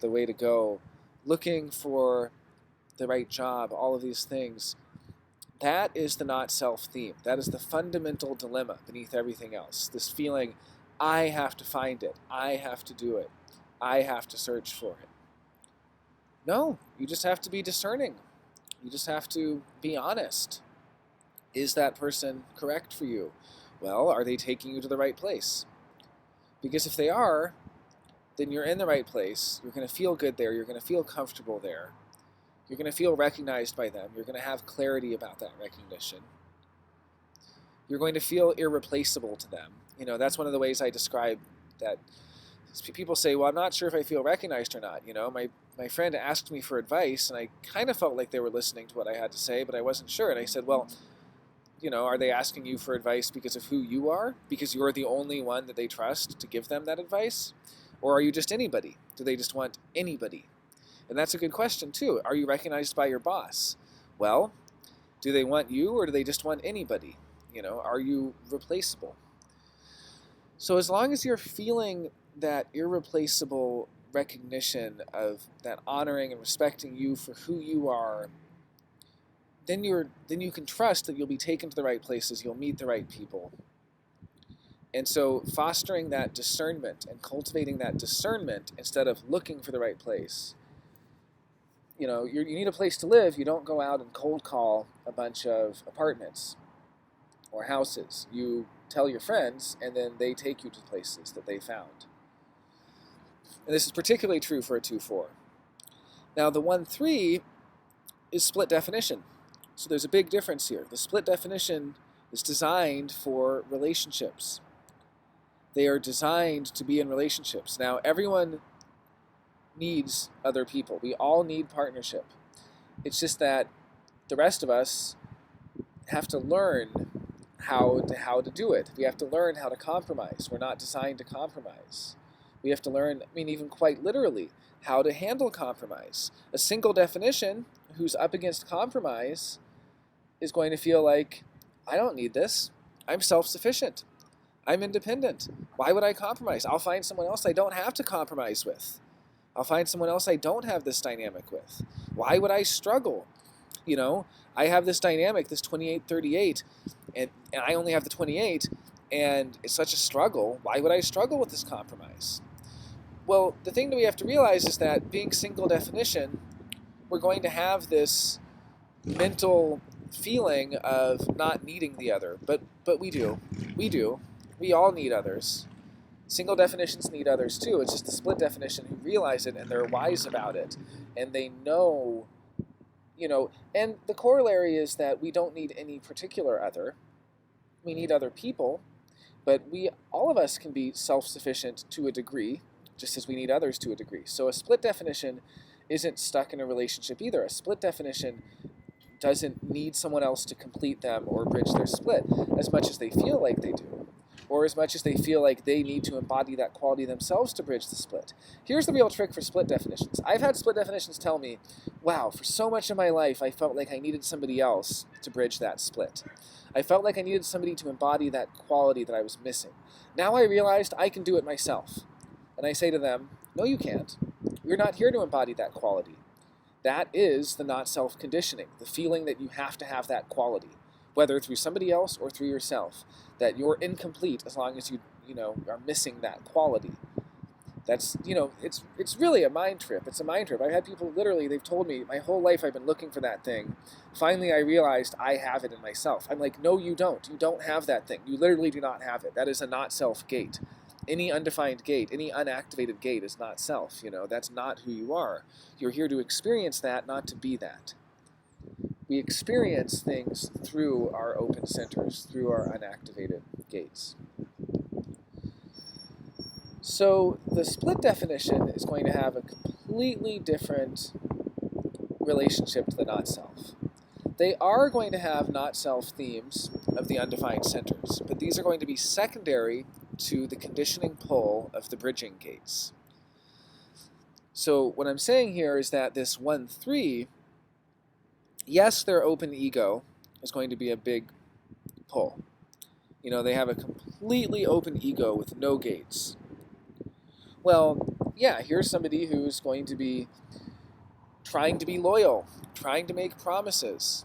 Speaker 1: the way to go, looking for the right job, all of these things, that is the not self theme. That is the fundamental dilemma beneath everything else. This feeling, I have to find it, I have to do it, I have to search for it. No, you just have to be discerning. You just have to be honest. Is that person correct for you? Well, are they taking you to the right place? Because if they are, then you're in the right place. You're going to feel good there. You're going to feel comfortable there. You're going to feel recognized by them. You're going to have clarity about that recognition. You're going to feel irreplaceable to them. That's one of the ways I describe that. People say, well, I'm not sure if I feel recognized or not. My friend asked me for advice, and I kind of felt like they were listening to what I had to say, but I wasn't sure. And I said, well, are they asking you for advice because of who you are? Because you're the only one that they trust to give them that advice? Or are you just anybody? Do they just want anybody? And that's a good question, too. Are you recognized by your boss? Well, do they want you, or do they just want anybody? Are you replaceable? So as long as you're feeling that irreplaceable recognition of that honoring and respecting you for who you are, then you can trust that you'll be taken to the right places, you'll meet the right people. And so fostering that discernment and cultivating that discernment instead of looking for the right place. You need a place to live. You don't go out and cold call a bunch of apartments or houses. You tell your friends, and then they take you to places that they found. And this is particularly true for a 2-4. Now, the 1-3 is split definition. So there's a big difference here. The split definition is designed for relationships. They are designed to be in relationships. Now, everyone needs other people. We all need partnership. It's just that the rest of us have to learn how to do it. We have to learn how to compromise. We're not designed to compromise. We have to learn, even quite literally, how to handle compromise. A single definition who's up against compromise is going to feel like, I don't need this. I'm self-sufficient. I'm independent. Why would I compromise? I'll find someone else I don't have to compromise with. I'll find someone else I don't have this dynamic with. Why would I struggle? I have this dynamic, this 28-38, and I only have the 28, and it's such a struggle. Why would I struggle with this compromise? Well, the thing that we have to realize is that being single definition, we're going to have this mental feeling of not needing the other. But we do. We do. We all need others. Single definitions need others too. It's just the split definition who realize it and they're wise about it. And they know, and the corollary is that we don't need any particular other. We need other people, but all of us can be self-sufficient to a degree, just as we need others to a degree. So a split definition isn't stuck in a relationship either. A split definition doesn't need someone else to complete them or bridge their split as much as they feel like they do. or as much as they feel like they need to embody that quality themselves to bridge the split. Here's the real trick for split definitions. I've had split definitions tell me, wow, for so much of my life I felt like I needed somebody else to bridge that split. I felt like I needed somebody to embody that quality that I was missing. Now I realized I can do it myself. And I say to them, no, you can't. You're not here to embody that quality. That is the not-self conditioning, the feeling that you have to have that quality, whether through somebody else or through yourself, that you're incomplete as long as you are missing that quality. That's, it's really a mind trip. It's a mind trip. I've had people literally, they've told me, my whole life I've been looking for that thing. Finally, I realized I have it in myself. I'm like, no, you don't. You don't have that thing. You literally do not have it. That is a not-self gate. Any undefined gate, any unactivated gate is not self. That's not who you are. You're here to experience that, not to be that. We experience things through our open centers, through our unactivated gates. So the split definition is going to have a completely different relationship to the not-self. They are going to have not-self themes of the undefined centers, but these are going to be secondary to the conditioning pull of the bridging gates. So what I'm saying here is that this 1-3, yes, their open ego is going to be a big pull. They have a completely open ego with no gates. Well, yeah, here's somebody who's going to be trying to be loyal, trying to make promises,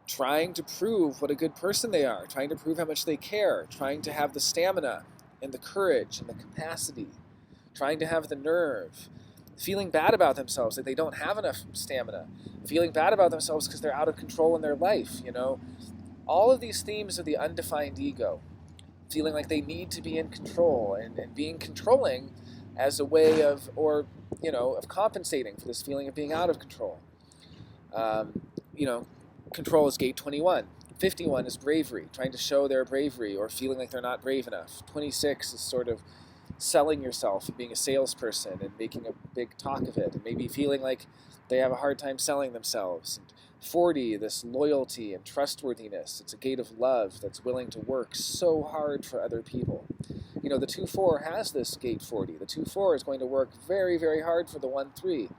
Speaker 1: trying to prove what a good person they are, trying to prove how much they care, trying to have the stamina and the courage and the capacity, trying to have the nerve, feeling bad about themselves that they don't have enough stamina, feeling bad about themselves because they're out of control in their life, All of these themes of the undefined ego, feeling like they need to be in control and being controlling as a way of compensating for this feeling of being out of control. Control is gate 21. 51 is bravery, trying to show their bravery or feeling like they're not brave enough. 26 is sort of selling yourself and being a salesperson and making a big talk of it and maybe feeling like they have a hard time selling themselves. And 40, this loyalty and trustworthiness. It's a gate of love that's willing to work so hard for other people. The 2-4 has this gate 40. The 2-4 is going to work very, very hard for the 1-3.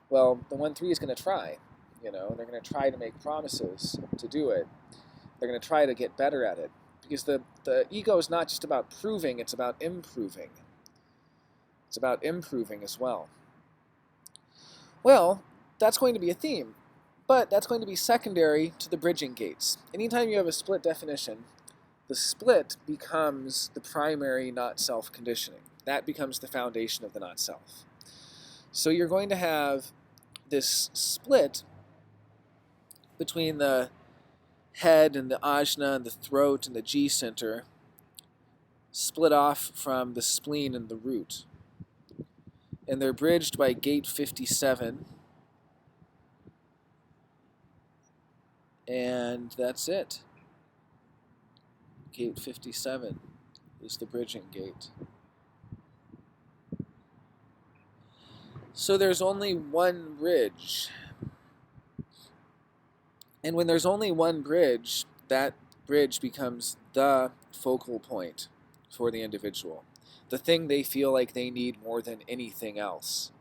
Speaker 1: Well, the 1-3 is going to try. They're going to try to make promises to do it. They're going to try to get better at it. Because the ego is not just about proving, it's about improving. It's about improving as well. Well, that's going to be a theme. But that's going to be secondary to the bridging gates. Anytime you have a split definition, the split becomes the primary not-self conditioning. That becomes the foundation of the not-self. So you're going to have this split between the head and the ajna and the throat and the G center, split off from the spleen and the root. And they're bridged by gate 57. And that's it. Gate 57 is the bridging gate. So there's only one bridge. And when there's only one bridge, that bridge becomes the focal point for the individual. The thing they feel like they need more than anything else.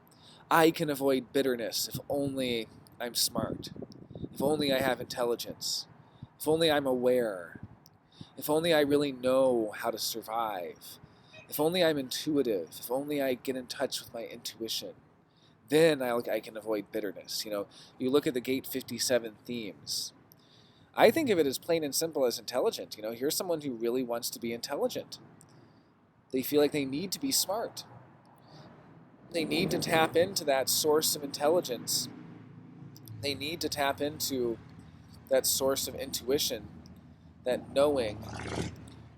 Speaker 1: I can avoid bitterness if only I'm smart. If only I have intelligence. If only I'm aware. If only I really know how to survive. If only I'm intuitive. If only I get in touch with my intuition. Then I can avoid bitterness. You look at the gate 57 themes. I think of it as plain and simple as intelligent. Here's someone who really wants to be intelligent. They feel like they need to be smart. They need to tap into that source of intelligence. They need to tap into that source of intuition, that knowing.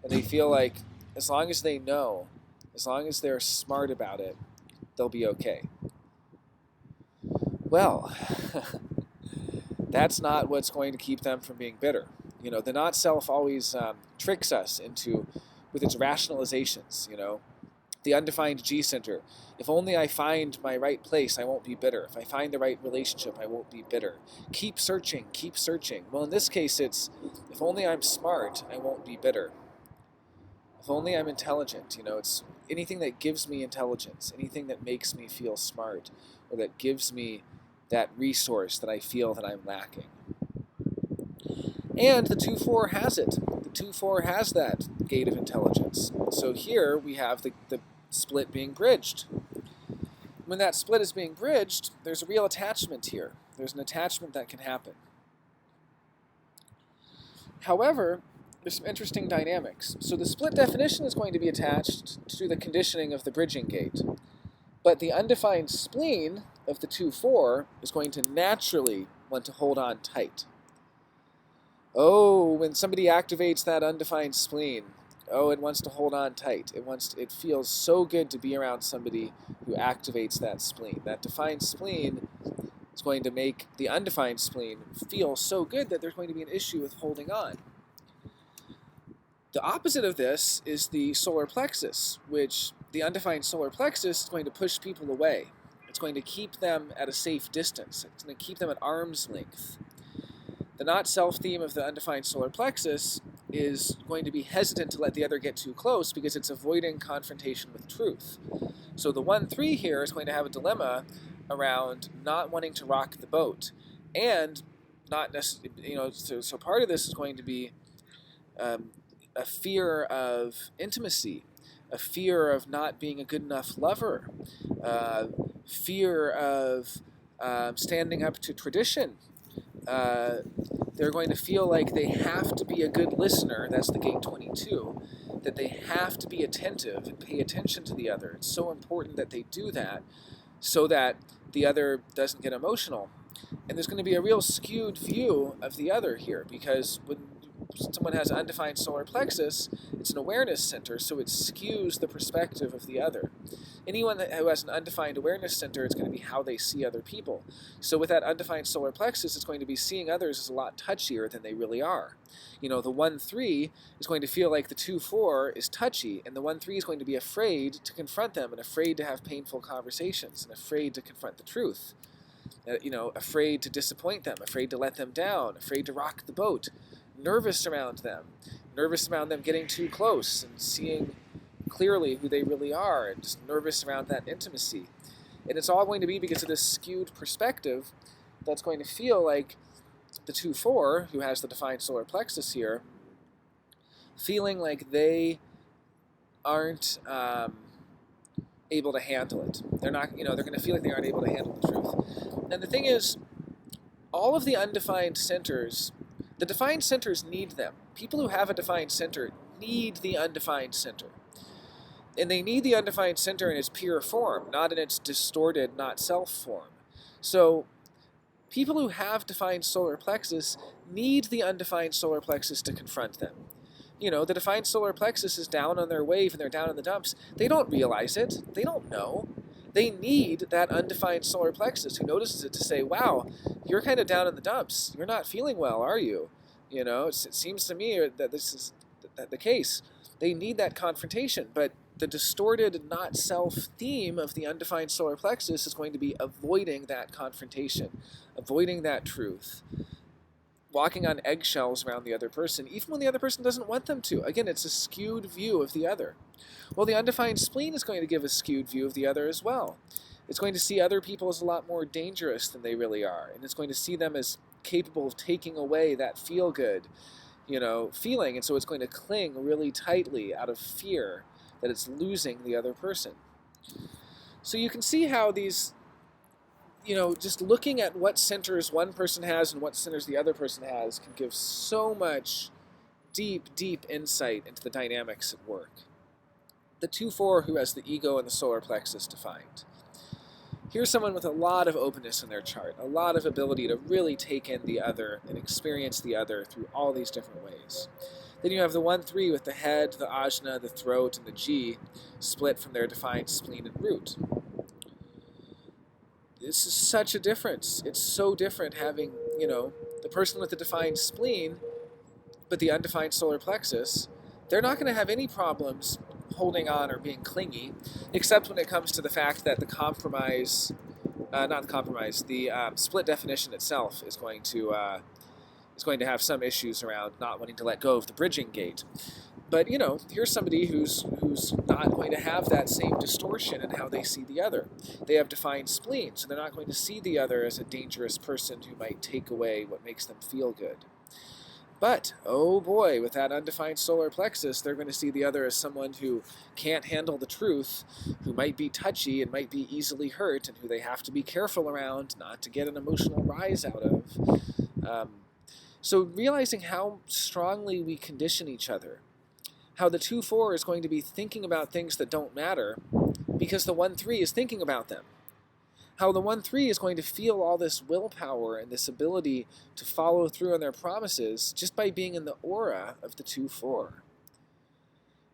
Speaker 1: And they feel like as long as they know, as long as they're smart about it, they'll be okay. Well, that's not what's going to keep them from being bitter. The not-self always tricks us with its rationalizations, The undefined G center. If only I find my right place, I won't be bitter. If I find the right relationship, I won't be bitter. Keep searching, keep searching. Well, in this case, it's, if only I'm smart, I won't be bitter. If only I'm intelligent, it's anything that gives me intelligence, anything that makes me feel smart, or that gives me that resource that I feel that I'm lacking. And the 2-4 has it. The 2-4 has that gate of intelligence. So here we have the split being bridged. When that split is being bridged, there's a real attachment here. There's an attachment that can happen. However, there's some interesting dynamics. So the split definition is going to be attached to the conditioning of the bridging gate. But the undefined spleen of the 2-4 is going to naturally want to hold on tight. Oh, when somebody activates that undefined spleen, it wants to hold on tight. It feels so good to be around somebody who activates that spleen. That defined spleen is going to make the undefined spleen feel so good that there's going to be an issue with holding on. The opposite of this is the solar plexus, which the undefined solar plexus is going to push people away. It's going to keep them at a safe distance. It's going to keep them at arm's length. The not-self theme of the undefined solar plexus is going to be hesitant to let the other get too close because it's avoiding confrontation with truth. So the 1-3 here is going to have a dilemma around not wanting to rock the boat, and not necessarily, so part of this is going to be a fear of intimacy, a fear of not being a good enough lover, fear of standing up to tradition. They're going to feel like they have to be a good listener, that's the gate 22, that they have to be attentive and pay attention to the other. It's so important that they do that so that the other doesn't get emotional. And there's going to be a real skewed view of the other here, because when someone has undefined solar plexus, it's an awareness center, so it skews the perspective of the other. Anyone who has an undefined awareness center, it's going to be how they see other people. So with that undefined solar plexus, it's going to be seeing others as a lot touchier than they really are. The 1-3 is going to feel like the 2-4 is touchy, and the 1-3 is going to be afraid to confront them, and afraid to have painful conversations, and afraid to confront the truth. Afraid to disappoint them, afraid to let them down, afraid to rock the boat, nervous around them getting too close and seeing clearly who they really are, and just nervous around that intimacy. And it's all going to be because of this skewed perspective that's going to feel like the 2-4, who has the defined solar plexus here, feeling like they aren't able to handle it. They're not, they're going to feel like they aren't able to handle the truth. And the thing is, all of the undefined centers, the defined centers need them. People who have a defined center need the undefined center. And they need the undefined center in its pure form, not in its distorted, not self form. So people who have defined solar plexus need the undefined solar plexus to confront them. The defined solar plexus is down on their wave and they're down in the dumps. They don't realize it. They don't know. They need that undefined solar plexus who notices it to say, wow, you're kind of down in the dumps. You're not feeling well, are you? It seems to me that this is the case. They need that confrontation, but the distorted not-self theme of the undefined solar plexus is going to be avoiding that confrontation, avoiding that truth, walking on eggshells around the other person, even when the other person doesn't want them to. Again, it's a skewed view of the other. Well, the undefined spleen is going to give a skewed view of the other as well. It's going to see other people as a lot more dangerous than they really are, and it's going to see them as capable of taking away that feel-good, feeling, and so it's going to cling really tightly out of fear that it's losing the other person. So you can see how these, just looking at what centers one person has and what centers the other person has can give so much deep, deep insight into the dynamics at work. The 2-4 who has the ego and the solar plexus defined. Here's someone with a lot of openness in their chart, a lot of ability to really take in the other and experience the other through all these different ways. Then you have the 1-3 with the head, the ajna, the throat, and the G split from their defined spleen and root. This is such a difference. It's so different having, the person with the defined spleen, but the undefined solar plexus. They're not going to have any problems holding on or being clingy, except when it comes to the fact that the split definition itself is going to have some issues around not wanting to let go of the bridging gate. But here's somebody who's not going to have that same distortion in how they see the other. They have defined spleen, so they're not going to see the other as a dangerous person who might take away what makes them feel good. But, oh boy, with that undefined solar plexus, they're going to see the other as someone who can't handle the truth, who might be touchy and might be easily hurt, and who they have to be careful around not to get an emotional rise out of. So realizing how strongly we condition each other, how the 2-4 is going to be thinking about things that don't matter because the 1-3 is thinking about them. How the 1-3 is going to feel all this willpower and this ability to follow through on their promises just by being in the aura of the 2-4.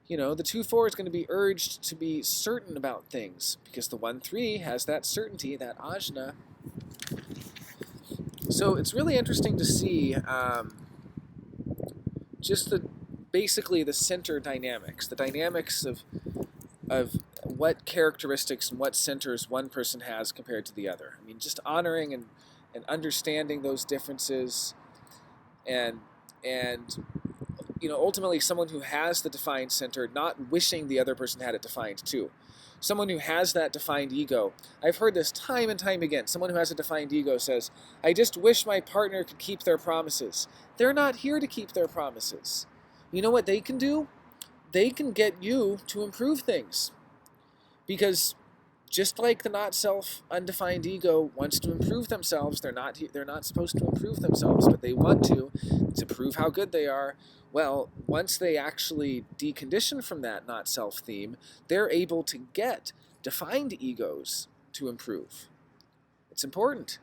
Speaker 1: The 2-4 is going to be urged to be certain about things because the 1-3 has that certainty, that ajna. So it's really interesting to see just basically the center dynamics, the dynamics of what characteristics and what centers one person has compared to the other. I mean, just honoring and understanding those differences, and ultimately someone who has the defined center, not wishing the other person had it defined too. Someone who has that defined ego, I've heard this time and time again, someone who has a defined ego says, I just wish my partner could keep their promises. They're not here to keep their promises. You know what they can do? They can get you to improve things. Because just like the not self undefined ego wants to improve themselves, they're not supposed to improve themselves, but they want to prove how good they are. Well, once they actually decondition from that not self theme, they're able to get defined egos to improve. It's important.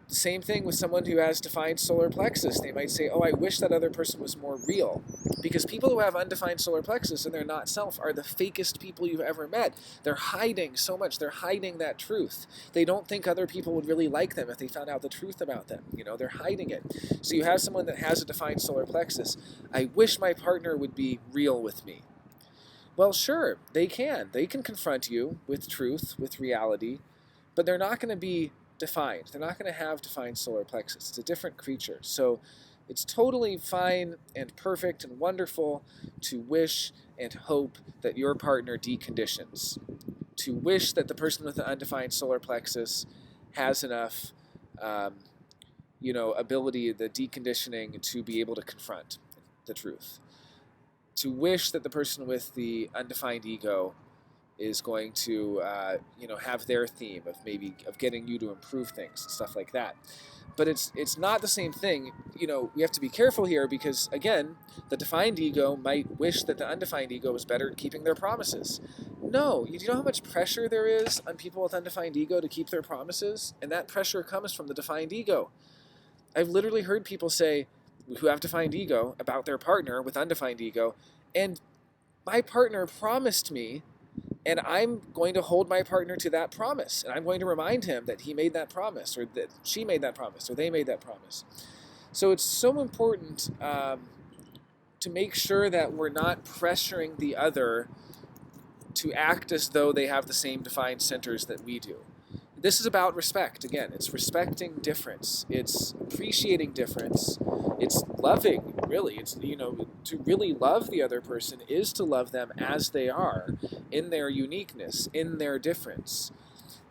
Speaker 1: Same thing with someone who has defined solar plexus. They might say, oh, I wish that other person was more real. Because people who have undefined solar plexus and they're not self are the fakest people you've ever met. They're hiding so much. They're hiding that truth. They don't think other people would really like them if they found out the truth about them. They're hiding it. So you have someone that has a defined solar plexus. I wish my partner would be real with me. Well, sure, they can. They can confront you with truth, with reality, but they're not going to be defined. They're not going to have defined solar plexus. It's a different creature. So it's totally fine and perfect and wonderful to wish and hope that your partner deconditions. To wish that the person with the undefined solar plexus has enough, ability, the deconditioning, to be able to confront the truth. To wish that the person with the undefined ego is going to, have their theme of getting you to improve things and stuff like that. But it's not the same thing. We have to be careful here because, again, the defined ego might wish that the undefined ego was better at keeping their promises. No, do you know how much pressure there is on people with undefined ego to keep their promises? And that pressure comes from the defined ego. I've literally heard people say, who have defined ego, about their partner with undefined ego, and my partner promised me, and I'm going to hold my partner to that promise. And I'm going to remind him that he made that promise, or that she made that promise, or they made that promise. So it's so important to make sure that we're not pressuring the other to act as though they have the same defined centers that we do. This is about respect. Again, it's respecting difference. It's appreciating difference. It's loving, really. It's, to really love the other person is to love them as they are, in their uniqueness, in their difference.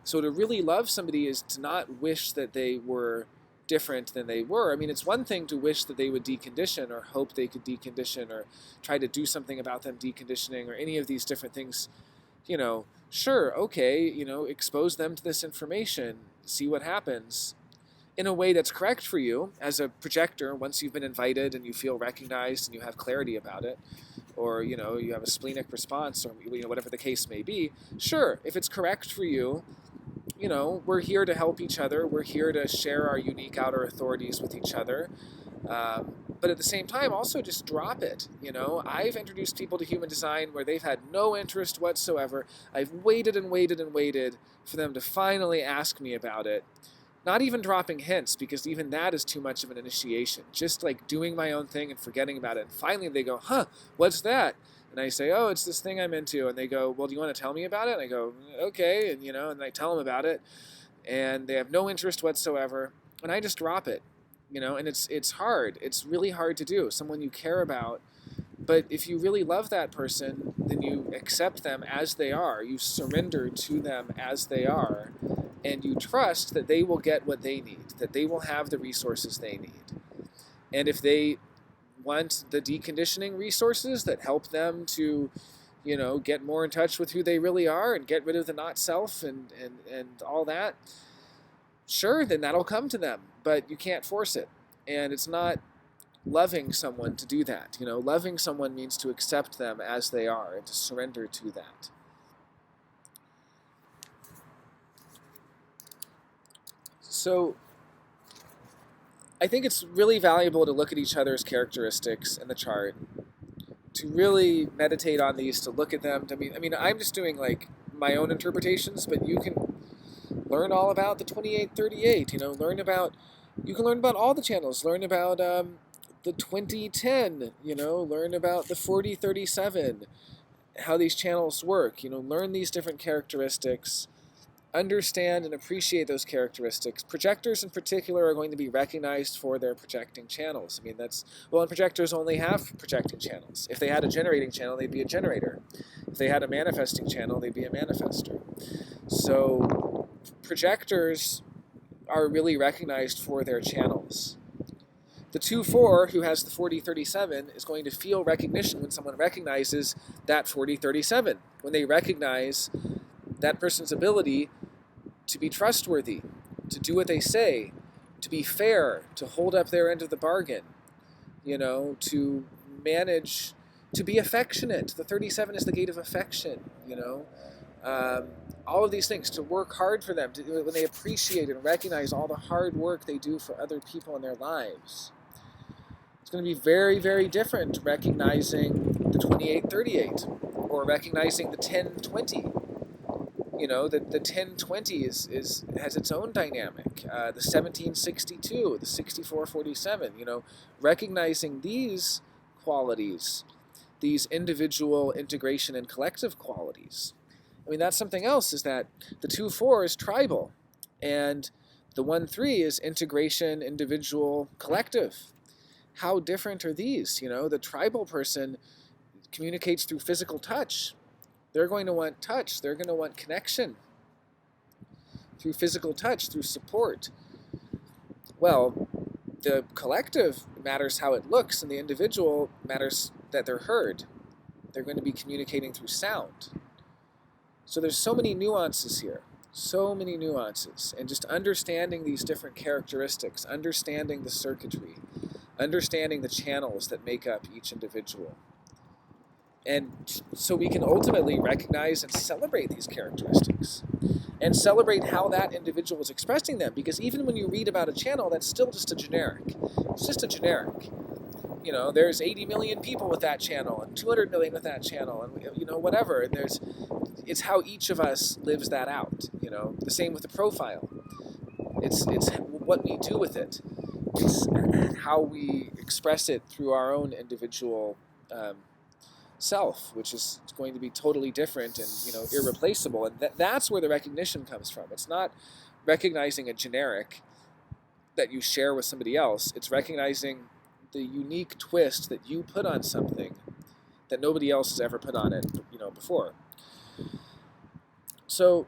Speaker 1: So to really love somebody is to not wish that they were different than they were. I mean, it's one thing to wish that they would decondition, or hope they could decondition, or try to do something about them deconditioning, or any of these different things. Sure, okay, expose them to this information, see what happens in a way that's correct for you as a projector once you've been invited and you feel recognized and you have clarity about it, or, you have a splenic response, or, whatever the case may be. Sure, if it's correct for you, we're here to help each other. We're here to share our unique outer authorities with each other. But at the same time, also just drop it. I've introduced people to human design where they've had no interest whatsoever. I've waited and waited and waited for them to finally ask me about it. Not even dropping hints, because even that is too much of an initiation. Just like doing my own thing and forgetting about it. And finally they go, what's that? And I say, oh, it's this thing I'm into. And they go, well, do you want to tell me about it? And I go, okay. And, and I tell them about it. And they have no interest whatsoever. And I just drop it. And it's hard. It's really hard to do. Someone you care about, But if you really love that person, then you accept them as they are. You surrender to them as they are, and you trust that they will get what they need, that they will have the resources they need. And if they want the deconditioning resources that help them to, get more in touch with who they really are and get rid of the not self and all that, sure, then that'll come to them. But you can't force it. And it's not loving someone to do that. Loving someone means to accept them as they are and to surrender to that. So I think it's really valuable to look at each other's characteristics in the chart, to really meditate on these, to look at them. I'm just doing like my own interpretations, but you can learn all about the 2838. You can learn about all the channels. Learn about the 2010, learn about the 4037, how these channels work, learn these different characteristics, understand and appreciate those characteristics. Projectors in particular are going to be recognized for their projecting channels. And projectors only have projecting channels. If they had a generating channel, they'd be a generator. If they had a manifesting channel, they'd be a manifester. So projectors are really recognized for their channels. The 2-4, who has the 4037, is going to feel recognition when someone recognizes that 4037, when they recognize that person's ability to be trustworthy, to do what they say, to be fair, to hold up their end of the bargain, to manage, to be affectionate. The 37 is the gate of affection, all of these things, to work hard for them, when they appreciate and recognize all the hard work they do for other people in their lives. It's going to be very, very different recognizing the 2838 or recognizing the 1020. The 1020 has its own dynamic. The 1762, the 6447, recognizing these qualities, these individual integration and collective qualities. That's something else, is that the 2-4 is tribal, and the 1-3 is integration, individual, collective. How different are these? The tribal person communicates through physical touch. They're going to want touch. They're going to want connection through physical touch, through support. Well, the collective matters how it looks, and the individual matters that they're heard. They're going to be communicating through sound. So there's so many nuances here, so many nuances. And just understanding these different characteristics, understanding the circuitry, understanding the channels that make up each individual. And so we can ultimately recognize and celebrate these characteristics and celebrate how that individual is expressing them. Because even when you read about a channel, that's still just a generic. It's just a generic. There's 80 million people with that channel and 200 million with that channel and, whatever. And it's how each of us lives that out. The same with the profile. It's what we do with it. It's how we express it through our own individual self, which is going to be totally different and irreplaceable. And that's where the recognition comes from. It's not recognizing a generic that you share with somebody else. It's recognizing the unique twist that you put on something that nobody else has ever put on it, before. So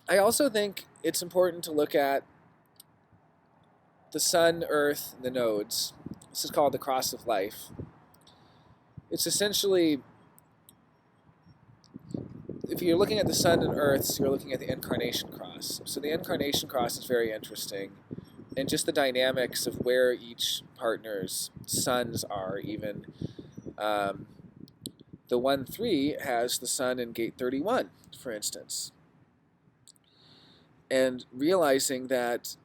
Speaker 1: I also think it's important to look at the sun, earth, and the nodes. This is called the cross of life. It's essentially, if you're looking at the sun and earth, so you're looking at the incarnation cross. So the incarnation cross is very interesting, and just the dynamics of where each partner's suns are even. The 1-3 has the sun in gate 31, for instance. And realizing that,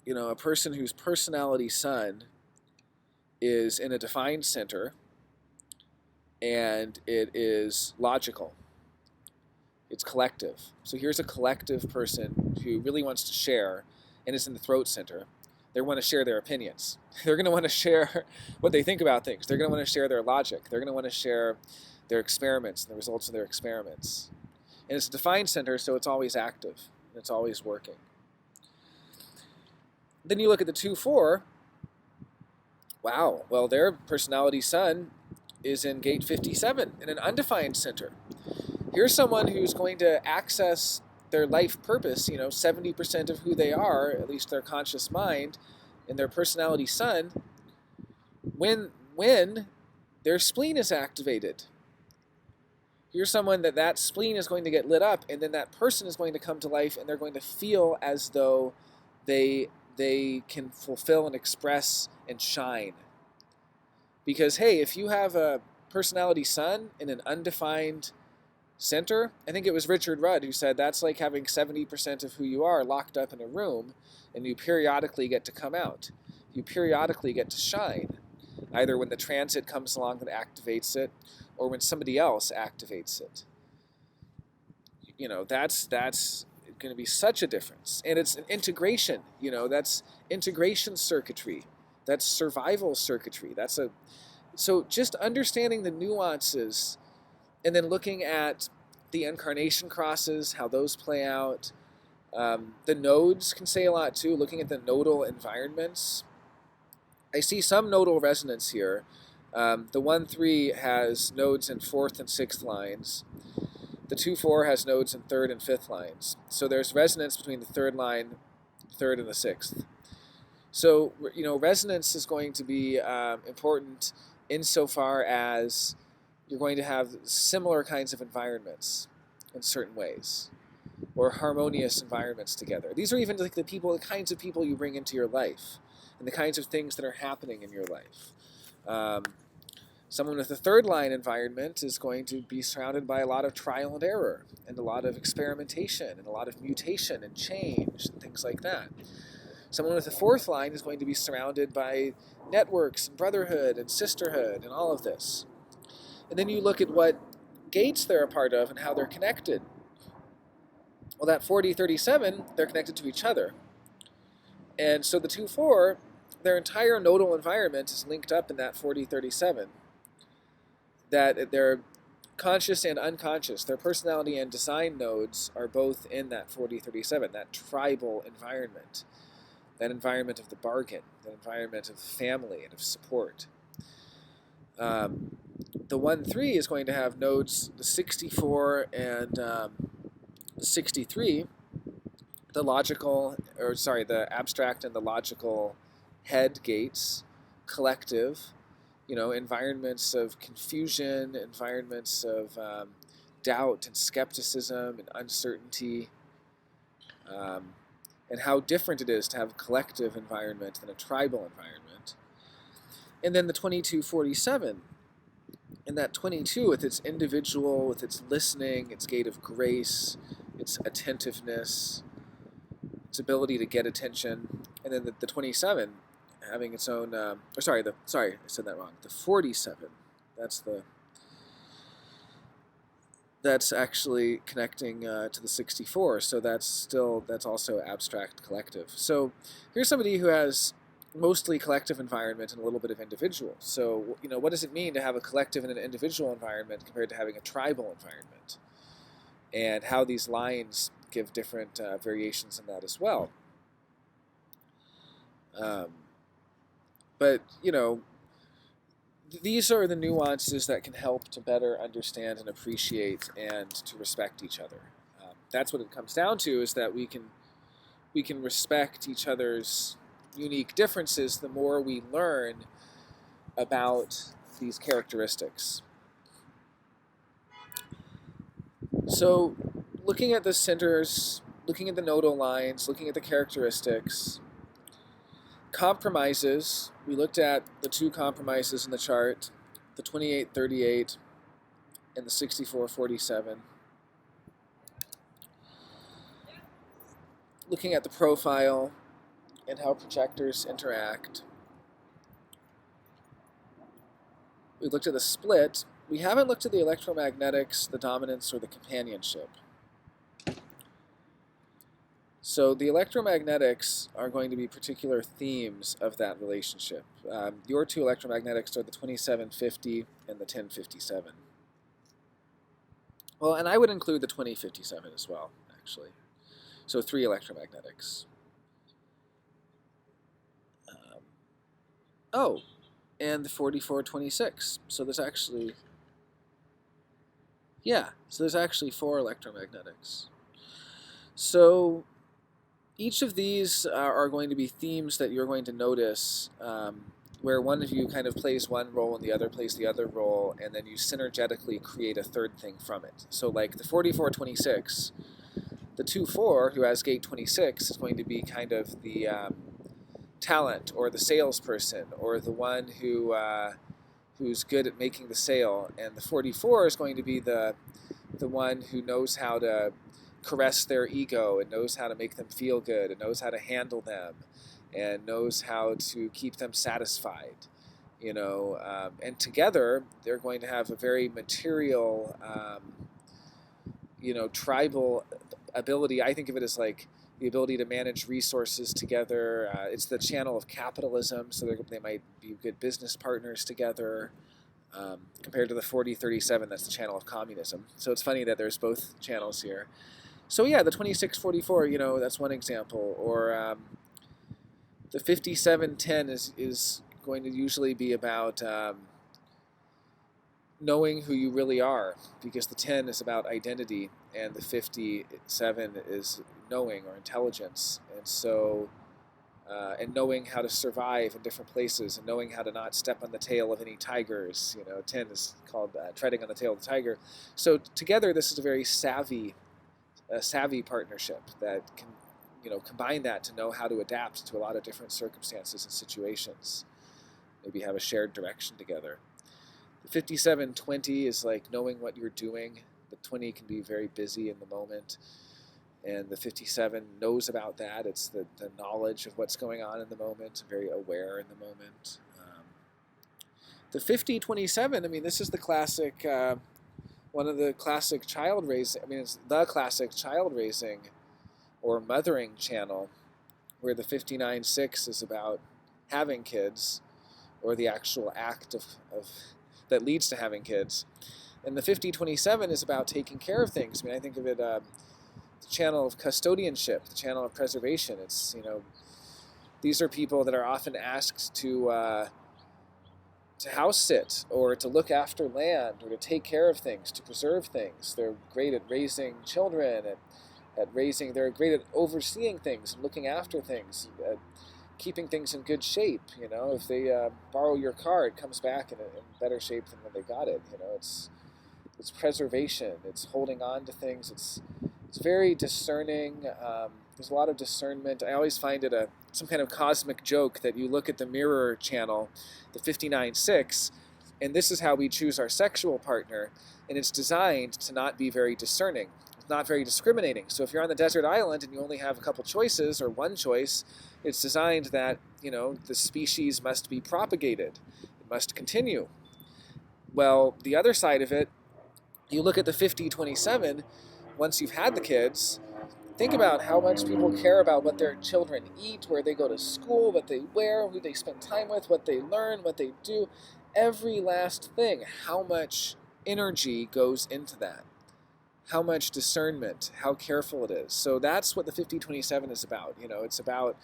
Speaker 1: a person whose personality sun is in a defined center, and it is logical. It's collective. So here's a collective person who really wants to share, and is in the throat center. They want to share their opinions. They're going to want to share what they think about things. They're going to want to share their logic. They're going to want to share their experiments and the results of their experiments. And it's a defined center, so it's always active. And it's always working. Then you look at the 2-4. Wow, well, their personality sun is in gate 57 in an undefined center. Here's someone who's going to access their life purpose, 70% of who they are, at least their conscious mind, in their personality sun, when their spleen is activated. Here's someone that spleen is going to get lit up, and then that person is going to come to life, and they're going to feel as though they can fulfill and express and shine. Because, hey, if you have a personality sun in an undefined center, I think it was Richard Rudd who said that's like having 70% of who you are locked up in a room, and you periodically get to come out. You periodically get to shine, either when the transit comes along that activates it, or when somebody else activates it. That's going to be such a difference. And it's an integration, that's integration circuitry. That's survival circuitry. So just understanding the nuances and then looking at the incarnation crosses, how those play out. The nodes can say a lot too, looking at the nodal environments. I see some nodal resonance here. The 1-3 has nodes in 4th and 6th lines. The 2-4 has nodes in 3rd and 5th lines. So there's resonance between the 3rd line, 3rd, and the 6th. So, resonance is going to be important insofar as you're going to have similar kinds of environments in certain ways, or harmonious environments together. These are even like the kinds of people you bring into your life, and the kinds of things that are happening in your life. Someone with a 3rd line environment is going to be surrounded by a lot of trial and error, and a lot of experimentation, and a lot of mutation and change, and things like that. Someone with a 4th line is going to be surrounded by networks and brotherhood and sisterhood and all of this. And then you look at what gates they're a part of and how they're connected. Well, that 40-37, they're connected to each other. And so the 2-4, their entire nodal environment is linked up in that 40-37. That they're conscious and unconscious, their personality and design nodes are both in that 40-37, that tribal environment. That environment of the bargain, that environment of family and of support. The 1-3 is going to have nodes, the 64 and 63, the abstract and the logical head gates, collective, environments of confusion, environments of doubt and skepticism and uncertainty. And how different it is to have a collective environment than a tribal environment. And then the 22-47, and that 22 with its individual, with its listening, its gate of grace, its attentiveness, its ability to get attention, and then the 27 having its own, I said that wrong, the 47, that's actually connecting to the 64, so that's also abstract collective. So here's somebody who has mostly collective environment and a little bit of individual. So what does it mean to have a collective and an individual environment compared to having a tribal environment? And how these lines give different variations in that as well. But these are the nuances that can help to better understand and appreciate and to respect each other. That's what it comes down to, is that we can respect each other's unique differences the more we learn about these characteristics. So looking at the centers, looking at the nodal lines, looking at the characteristics, compromises, we looked at the 2 compromises in the chart, the 28-38 and the 64-47. Looking at the profile and how projectors interact. We looked at the split. We haven't looked at the electromagnetics, the dominance, or the companionship. So the electromagnetics are going to be particular themes of that relationship. Your 2 electromagnetics are the 2750 and the 1057. Well, and I would include the 2057 as well, actually. So 3 electromagnetics. and the 4426. So there's actually, so there's actually 4 electromagnetics. So each of these are going to be themes that you're going to notice, where one of you kind of plays one role and the other plays the other role, and then you synergetically create a third thing from it. So like the 4426, the 2-4, who has gate 26, is going to be kind of the talent or the salesperson or the one who's good at making the sale, and the 44 is going to be the one who knows how to caress their ego and knows how to make them feel good and knows how to handle them and knows how to keep them satisfied, and together they're going to have a very material, tribal ability. I think of it as like the ability to manage resources together. It's the channel of capitalism, so they might be good business partners together. Compared to the 4037, that's the channel of communism. So it's funny that there's both channels here. So yeah, the 2644, that's one example. Or the 5710 is going to usually be about knowing who you really are, because the 10 is about identity, and the 57 is knowing or intelligence. And so, and knowing how to survive in different places, and knowing how to not step on the tail of any tigers. 10 is called treading on the tail of the tiger. So together, this is a very savvy partnership that can, combine that to know how to adapt to a lot of different circumstances and situations. Maybe have a shared direction together. The 5720 is like knowing what you're doing. The 20 can be very busy in the moment, and the 57 knows about that. It's the knowledge of what's going on in the moment, very aware in the moment. The 5027, this is the classic, one of the classic child raising, it's the classic child raising or mothering channel, where the 59-6 is about having kids, or the actual act of that leads to having kids. And the 50-27 is about taking care of things. I think of it, the channel of custodianship, the channel of preservation. It's, these are people that are often asked to house sit, or to look after land, or to take care of things, to preserve things. They're great at raising children, they're great at overseeing things, looking after things, keeping things in good shape. If they borrow your car, it comes back in better shape than when they got it. It's preservation. It's holding on to things. It's very discerning. There's a lot of discernment. I always find it some kind of cosmic joke that you look at the mirror channel, the 59-6, and this is how we choose our sexual partner, and it's designed to not be very discerning. It's not very discriminating. So if you're on the desert island and you only have a couple choices or one choice, it's designed that, the species must be propagated. It must continue. Well, the other side of it, you look at the 50-27, once you've had the kids, think about how much people care about what their children eat, where they go to school, what they wear, who they spend time with, what they learn, what they do. Every last thing, how much energy goes into that. How much discernment, how careful it is. So that's what the 50-27 is about. It's about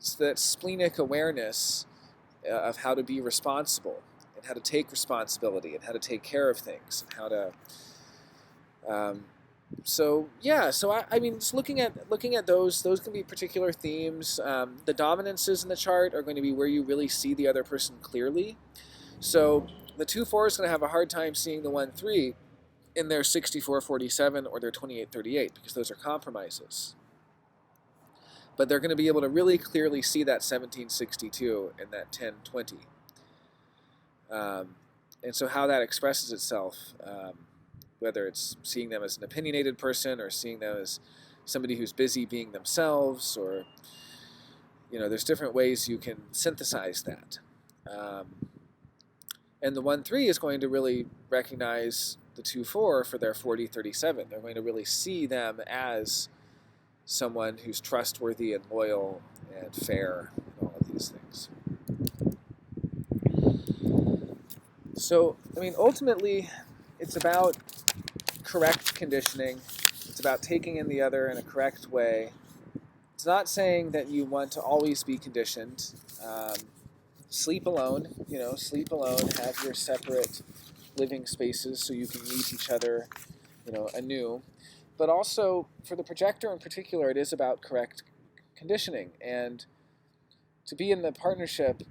Speaker 1: it's that splenic awareness of how to be responsible, and how to take responsibility, and how to take care of things, and how to just looking at those can be particular themes. The dominances in the chart are going to be where you really see the other person clearly. So the 2-4 is going to have a hard time seeing the 1-3 in their 64-47 or their 28-38, because those are compromises. But they're going to be able to really clearly see that 17-62 and that 10-20. And so how that expresses itself, whether it's seeing them as an opinionated person, or seeing them as somebody who's busy being themselves, or, there's different ways you can synthesize that. And the 1-3 is going to really recognize the 2-4 for their 40-37. They're going to really see them as someone who's trustworthy and loyal and fair and all of these things. So, ultimately, it's about correct conditioning. It's about taking in the other in a correct way. It's not saying that you want to always be conditioned. Sleep alone, sleep alone, have your separate living spaces so you can meet each other, anew. But also, for the projector in particular, it is about correct conditioning. And to be in the partnership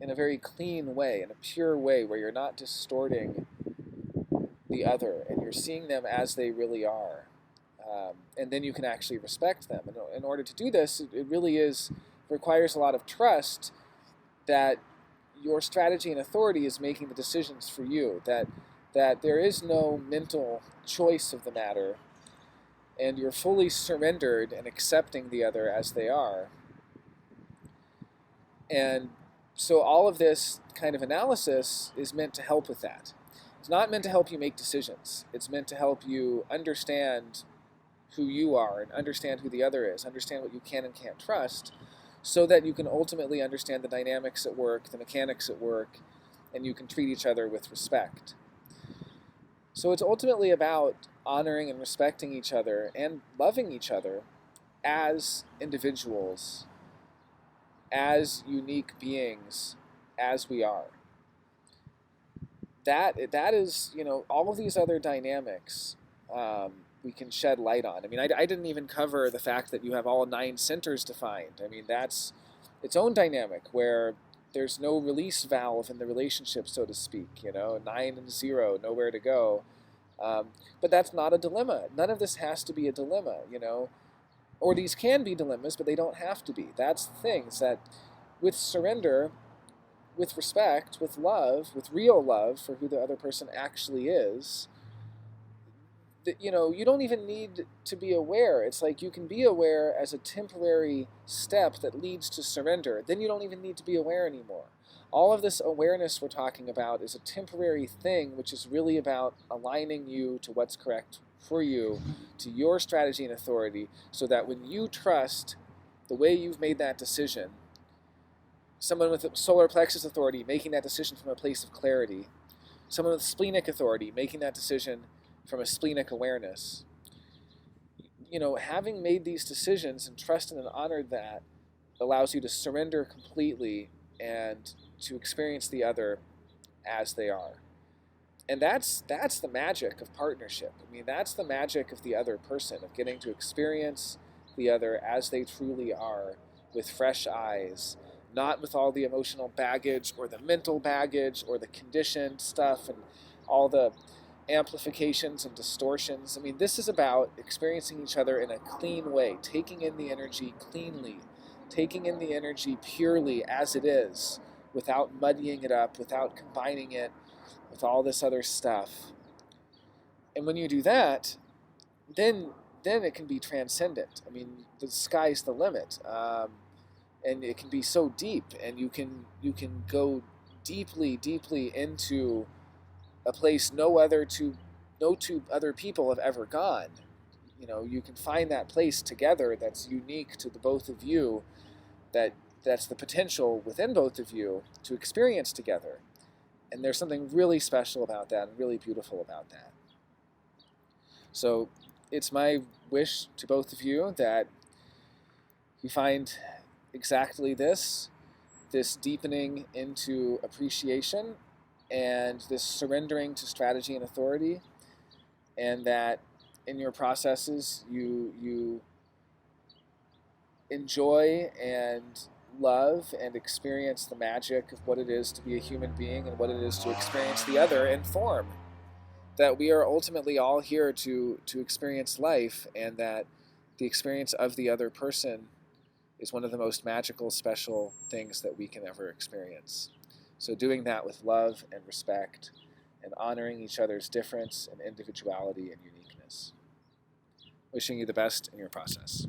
Speaker 1: in a very clean way, in a pure way, where you're not distorting the other and you're seeing them as they really are. And then you can actually respect them. And in order to do this, it really requires a lot of trust that your strategy and authority is making the decisions for you, that there is no mental choice of the matter, and you're fully surrendered and accepting the other as they are. And so all of this kind of analysis is meant to help with that. It's not meant to help you make decisions. It's meant to help you understand who you are and understand who the other is, understand what you can and can't trust, so that you can ultimately understand the dynamics at work, the mechanics at work, and you can treat each other with respect. So it's ultimately about honoring and respecting each other and loving each other as individuals, as unique beings, as we are. That is, all of these other dynamics we can shed light on. I mean, I didn't even cover the fact that you have all 9 centers defined. I mean, that's its own dynamic where there's no release valve in the relationship, so to speak. 9 and 0, nowhere to go. But that's not a dilemma. None of this has to be a dilemma, Or these can be dilemmas, but they don't have to be. That's the thing, is that with surrender, with respect, with love, with real love for who the other person actually is, that, you don't even need to be aware. It's like you can be aware as a temporary step that leads to surrender. Then you don't even need to be aware anymore. All of this awareness we're talking about is a temporary thing, which is really about aligning you to what's correct for you, to your strategy and authority, so that when you trust the way you've made that decision, someone with solar plexus authority making that decision from a place of clarity, someone with splenic authority making that decision from a splenic awareness, having made these decisions and trusted and honored that allows you to surrender completely and to experience the other as they are. And that's the magic of partnership. I mean, that's the magic of the other person, of getting to experience the other as they truly are, with fresh eyes, not with all the emotional baggage or the mental baggage or the conditioned stuff and all the amplifications and distortions. I mean, this is about experiencing each other in a clean way, taking in the energy cleanly, taking in the energy purely as it is, without muddying it up, without combining it with all this other stuff. And when you do that, then it can be transcendent. I mean, the sky's the limit, and it can be so deep, and you can go deeply into a place no two other people have ever gone. You can find that place together that's unique to the both of you, that's the potential within both of you to experience together. And there's something really special about that and really beautiful about that. So it's my wish to both of you that you find exactly this deepening into appreciation and this surrendering to strategy and authority, and that in your processes you enjoy and love and experience the magic of what it is to be a human being and what it is to experience the other in form. That we are ultimately all here to experience life, and that the experience of the other person is one of the most magical, special things that we can ever experience. So doing that with love and respect and honoring each other's difference and individuality and uniqueness. Wishing you the best in your process.